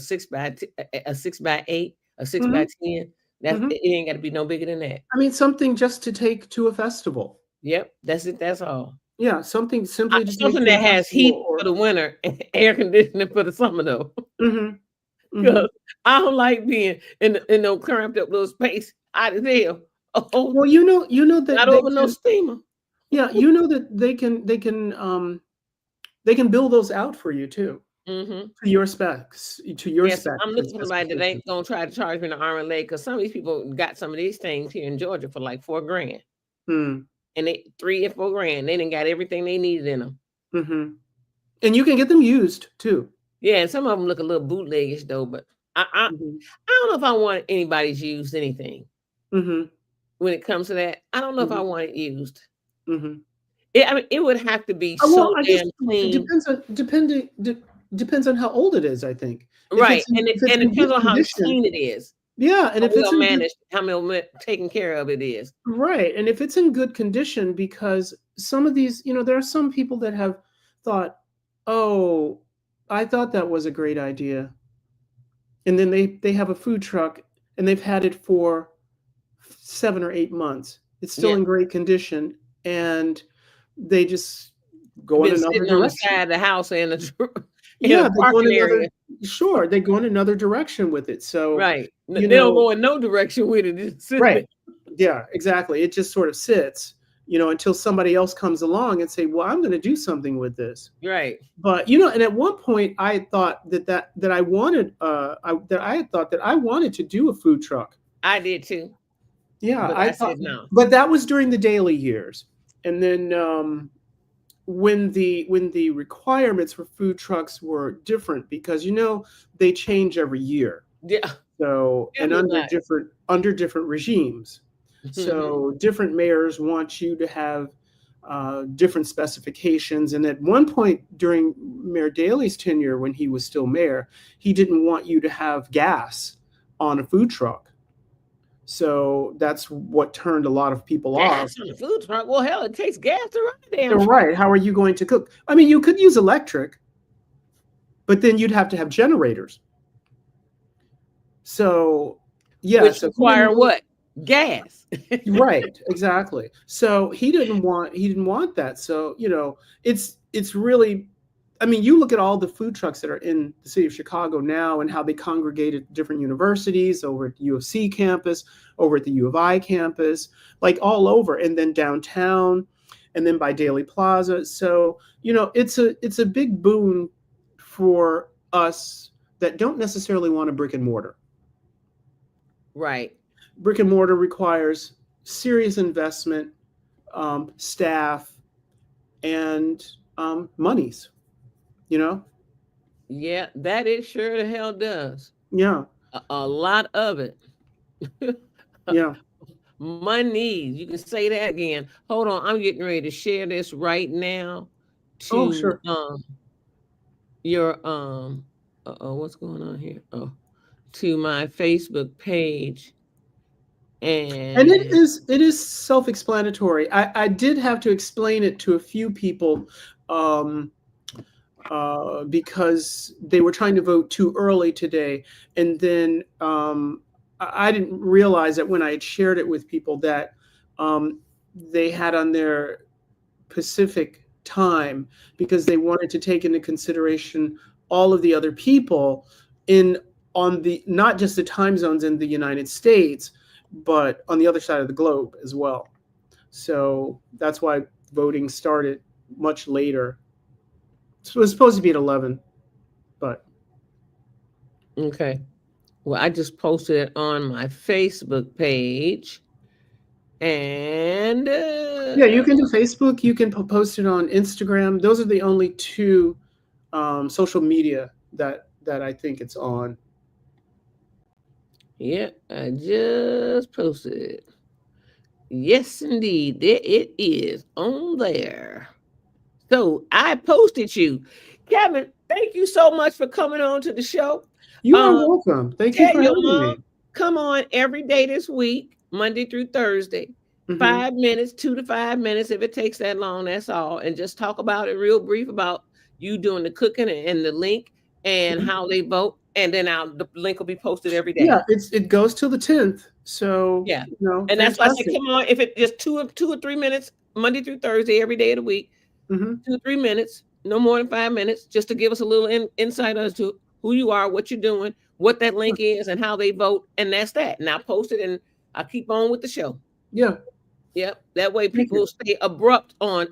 six Hmm. by 10. That Hmm. it ain't got to be no bigger than that. I mean, something just to take to a festival. Yep, that's it. That's all. Yeah, something simply to take Something you that out has for heat for or the winter and air conditioning for the summer, though. Mhm, mhm. Because I don't like being in no cramped up little space hot as hell. Oh, Well, you know that not they over no can steamer. yeah, you know that they can build those out for you too, Hmm. to your Yes, specs I'm and looking for somebody that specifications. ain't gonna try to charge me an arm and leg because some of these people got some of these things here in Georgia for like 4 grand, Mm, and they 3 or 4 grand. They didn't got everything they needed in them. mhm. And you can get them used too. Yeah, and some of them look a little bootleggish though. But Mhm, I don't know if I want anybody's used anything mhm, when it comes to that. I don't know if I mhm, want it used. mhm. I mean, it would have to be Well, so I just damn clean. depends on how old it is, I think. Right, If it's and it in good depends on how condition clean it is, yeah, and how if it's well in good managed, how well taken care of it is. right, and if it's in good condition because some of these, there are some people that have thought, "Oh, I thought that was a great idea." And then they have a food truck and they've had it for 7 or 8 months. It's still Yeah, in great condition and they just go in been another sitting on the direction. side of the house in a in Yeah, a they go in parking another area. sure, they go in another direction with it. So, Right. you They don't know go in no direction with it. It just sits there. right. Yeah, exactly. It just sort of sits, until somebody else comes along and say, "Well, I'm gonna do something with this." Right. But, and at one point I thought that I wanted, that I had thought that I wanted to do a food truck. I did too, Yeah, but I I thought said no. but that was during the Daly years. And then, when the requirements for food trucks were different because, they change every year. Yeah, So and definitely not. under different regimes. Mhm. So different mayors want you to have, different specifications, and at one point during Mayor Daley's tenure when he was still mayor, he didn't want you to have gas on a food truck. So that's what turned a lot of people off. Gas on the food truck. Well, hell, it takes gas to run a damn You're truck. right. How are you going to cook? I mean, you could use electric, but then you'd have to have generators. So, yeah, Which so he didn't require want what? Gas. right, exactly. So he didn't want that. So, it's really I mean, you look at all the food trucks that are in the city of Chicago now and how they congregate at different universities, over at U of C campus, over at the U of I campus, like all over, and then downtown, and then by Daily Plaza. So, it's a big boon for us that don't necessarily want a brick and mortar. Right. Brick and mortar requires serious investment, staff, and monies. You know, Yeah, that it sure the hell does. yeah, A lot of it. yeah. Money. You can say that again. Hold on. I'm getting ready to share this right now Oh, to sure. your what's going on here? Oh, to my Facebook page. And And it is self-explanatory. I did have to explain it to a few people, um, because they were trying to vote too early today, and then, I didn't realize that when I had shared it with people that, they had on their Pacific time because they wanted to take into consideration all of the other people in on the not just the time zones in the United States, but on the other side of the globe as well. So that's why voting started much later. So it was supposed to be at 11, but okay. Well, I just posted it on my Facebook page. And yeah, you can do Facebook. You can post it on Instagram. Those are the only two, social media that I think it's on. yeah, I just posted it. Yes, indeed. There it is on there. So I posted you. Kevin, thank you so much for coming on to the show. You are Um, welcome. Thank you Tell for your having mom, me. come on every day this week, Monday through Thursday. Hmm. 5 minutes, 2 to 5 minutes. If it takes that long, that's all. And just talk about it real brief about you doing the cooking and the link and how they vote. And then the link will be posted every day. Yeah, it goes till the 10th. So, Yeah. And that's why I said, fantastic. come on, if it just 2 or 3 minutes, Monday through Thursday, every day of the week, Mm-hmm. 2 to 3 minutes, no more than 5 minutes, just to give us a little insight as to who you are, what you're doing, what that link is, and how they vote, and that's that. And I post it, and I keep on with the show. Yeah. Yep. That way Thank people you. stay abreast on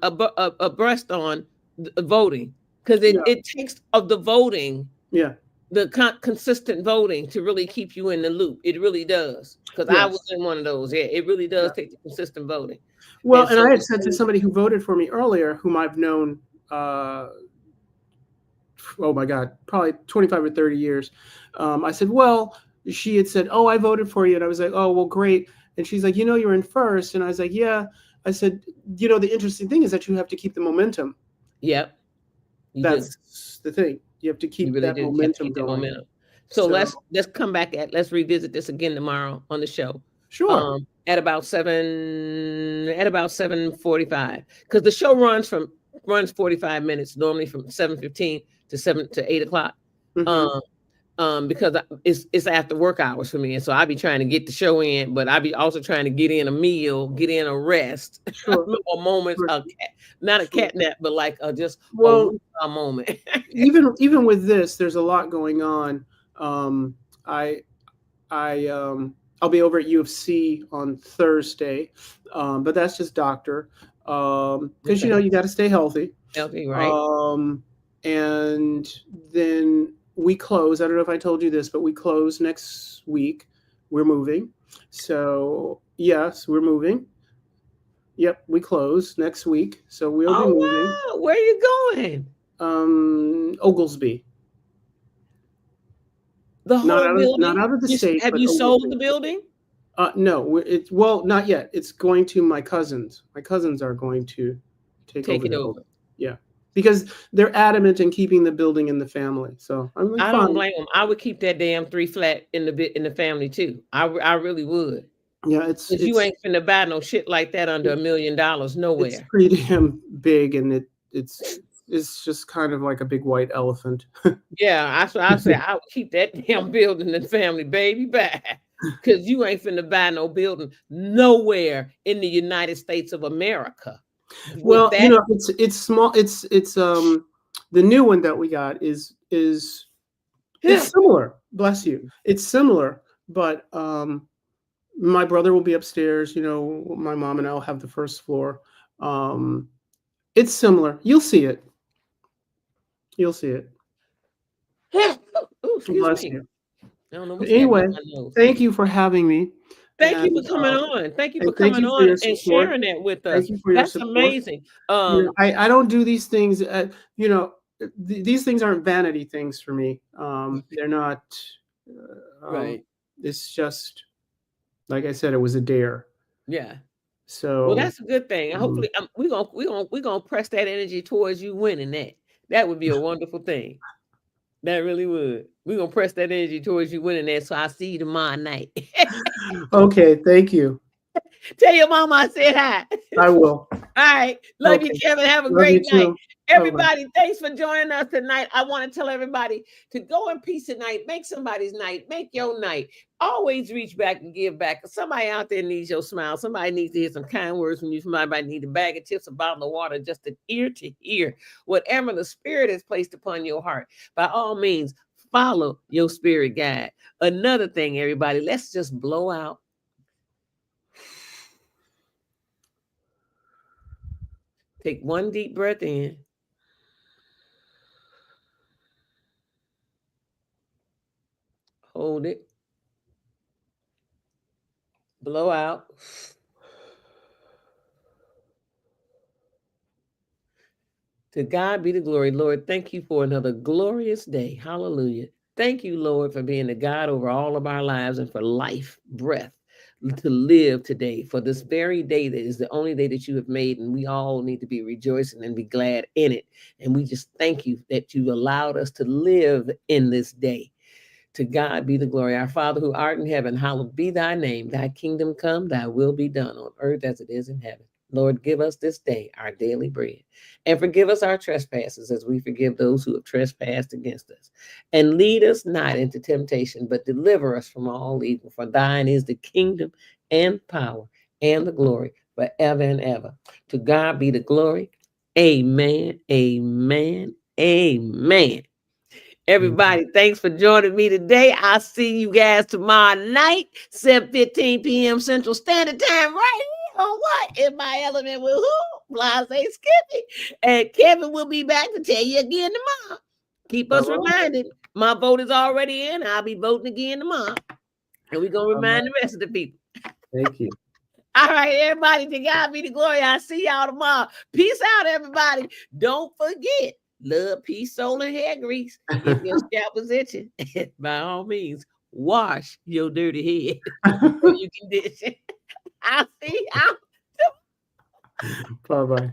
voting, because it, Yeah. it takes of the voting, Yeah. the consistent voting, to really keep you in the loop. It really does. Because I was Yes. in one of those. Yeah, it really Yeah. does take the consistent voting. Well, And and so I had it's said to somebody who voted for me earlier, whom I've known, oh my God, probably 25 or 30 years. I said, well, she had said, oh, I voted for you. And I was like, oh, well, great. And she's like, you're in first. And I was like, yeah. I said, the interesting thing is that you have to keep the momentum. yep, you do. That's the thing. You have to You keep really that do. You have to momentum keep that going. momentum. So So, let's come back let's revisit this again tomorrow on the show. sure. At about 7:45. Because the show runs 45 minutes, normally from 7:15 to 8 o'clock. Hmm. Um, because it's after work hours for me, and so I be trying to get the show in, but I be also trying to get in a meal, get in a rest, Sure. a moment, Sure. not a Sure. cat nap, but like just a Well, moment. even with this, there's a lot going on. I I'll be over at UFC on Thursday, but that's just doctor, because Okay, you got to stay healthy. healthy, right? Um, and then we close. I don't know if I told you this, but we close next week. We're moving, so yes, we're moving. Yep, we close next week, so we'll be moving. Oh wow, where are you going? Oglesby, The whole not building? out of the state, Have but you sold Oglesby. the building? No, it's well, not yet. It's going to my cousins. My cousins are going to take Take over it the whole. over. Yeah, because they're adamant in keeping the building in the family. So I'm like, I don't fine. blame them. I would keep that damn three flat in the family too. I really would. Yeah, Cause you ain't finna buy no shit like that under it, $1 million it's nowhere. pretty damn big, and it's just kind of like a big white elephant. Yeah, I say I would keep that damn building in the family, baby, back. Cause you ain't finna buy no building nowhere in the United States of America. With Well, that, it's small. It's the new one that we got is yeah. it's similar. Bless you. It's similar, but my brother will be upstairs. My mom and I'll have the first floor. Um, it's similar. You'll see it. You'll see it. Oh, excuse Bless me. you. I don't know But what you got anyway, going on my nose. thank you for having me, Thank you and for coming on. Thank you for thank coming you for on your and support. sharing that with us. Thank you for your That's support. amazing. I don't do these things. These things aren't vanity things for me. They're not. Right. It's just like I said, it was a dare. Yeah. Well, So that's a good thing. um, Hopefully, we're gonna press that energy towards you winning that. That would be a wonderful thing. That really would. We're gonna press that energy towards you winning that. So I'll see you tomorrow night. okay, thank you. Tell your mama I said hi. I will. All right. Love you, Okay. Kevin. Have a Love you great night. too. Bye bye. Everybody, thanks for joining us tonight. I want to tell everybody to go in peace tonight. Make somebody's night. Make your night. Always reach back and give back. Somebody out there needs your smile. Somebody needs to hear some kind words from you. Somebody might need a bag of chips, a bottle of water, just an ear to hear whatever the Spirit has placed upon your heart. By all means, follow your spirit guide. Another thing, everybody, let's just blow out. Take one deep breath in. Hold it. Blow out. To God be the glory. Lord, thank you for another glorious day. Hallelujah. Thank you, Lord, for being the God over all of our lives and for life, breath to live today, for this very day that is the only day that you have made. And we all need to be rejoicing and be glad in it. And we just thank you that you allowed us to live in this day. To God be the glory. Our Father who art in heaven, hallowed be thy name. Thy kingdom come, thy will be done on earth as it is in heaven. Lord, give us this day our daily bread. And forgive us our trespasses as we forgive those who have trespassed against us. And lead us not into temptation, but deliver us from all evil. For thine is the kingdom and power and the glory forever and ever. To God be the glory. Amen. Amen. Amen. Amen. Everybody, thanks for joining me today. I'll see you guys tomorrow night, 7:15 p.m. Central Standard Time, right here on what? In my element with who? Blase Skippy. And Kevin will be back to tell you again tomorrow. Keep All us right. reminded. My vote is already in. I'll be voting again tomorrow. And we're going to All right. remind the rest of the people. Thank you. All right, everybody, to God be the glory. I'll see y'all tomorrow. Peace out, everybody. Don't forget, love, peace, soul, and hair grease. If your scalp is itching, by all means, wash your dirty head before you condition. I'll see y'all. Bye bye.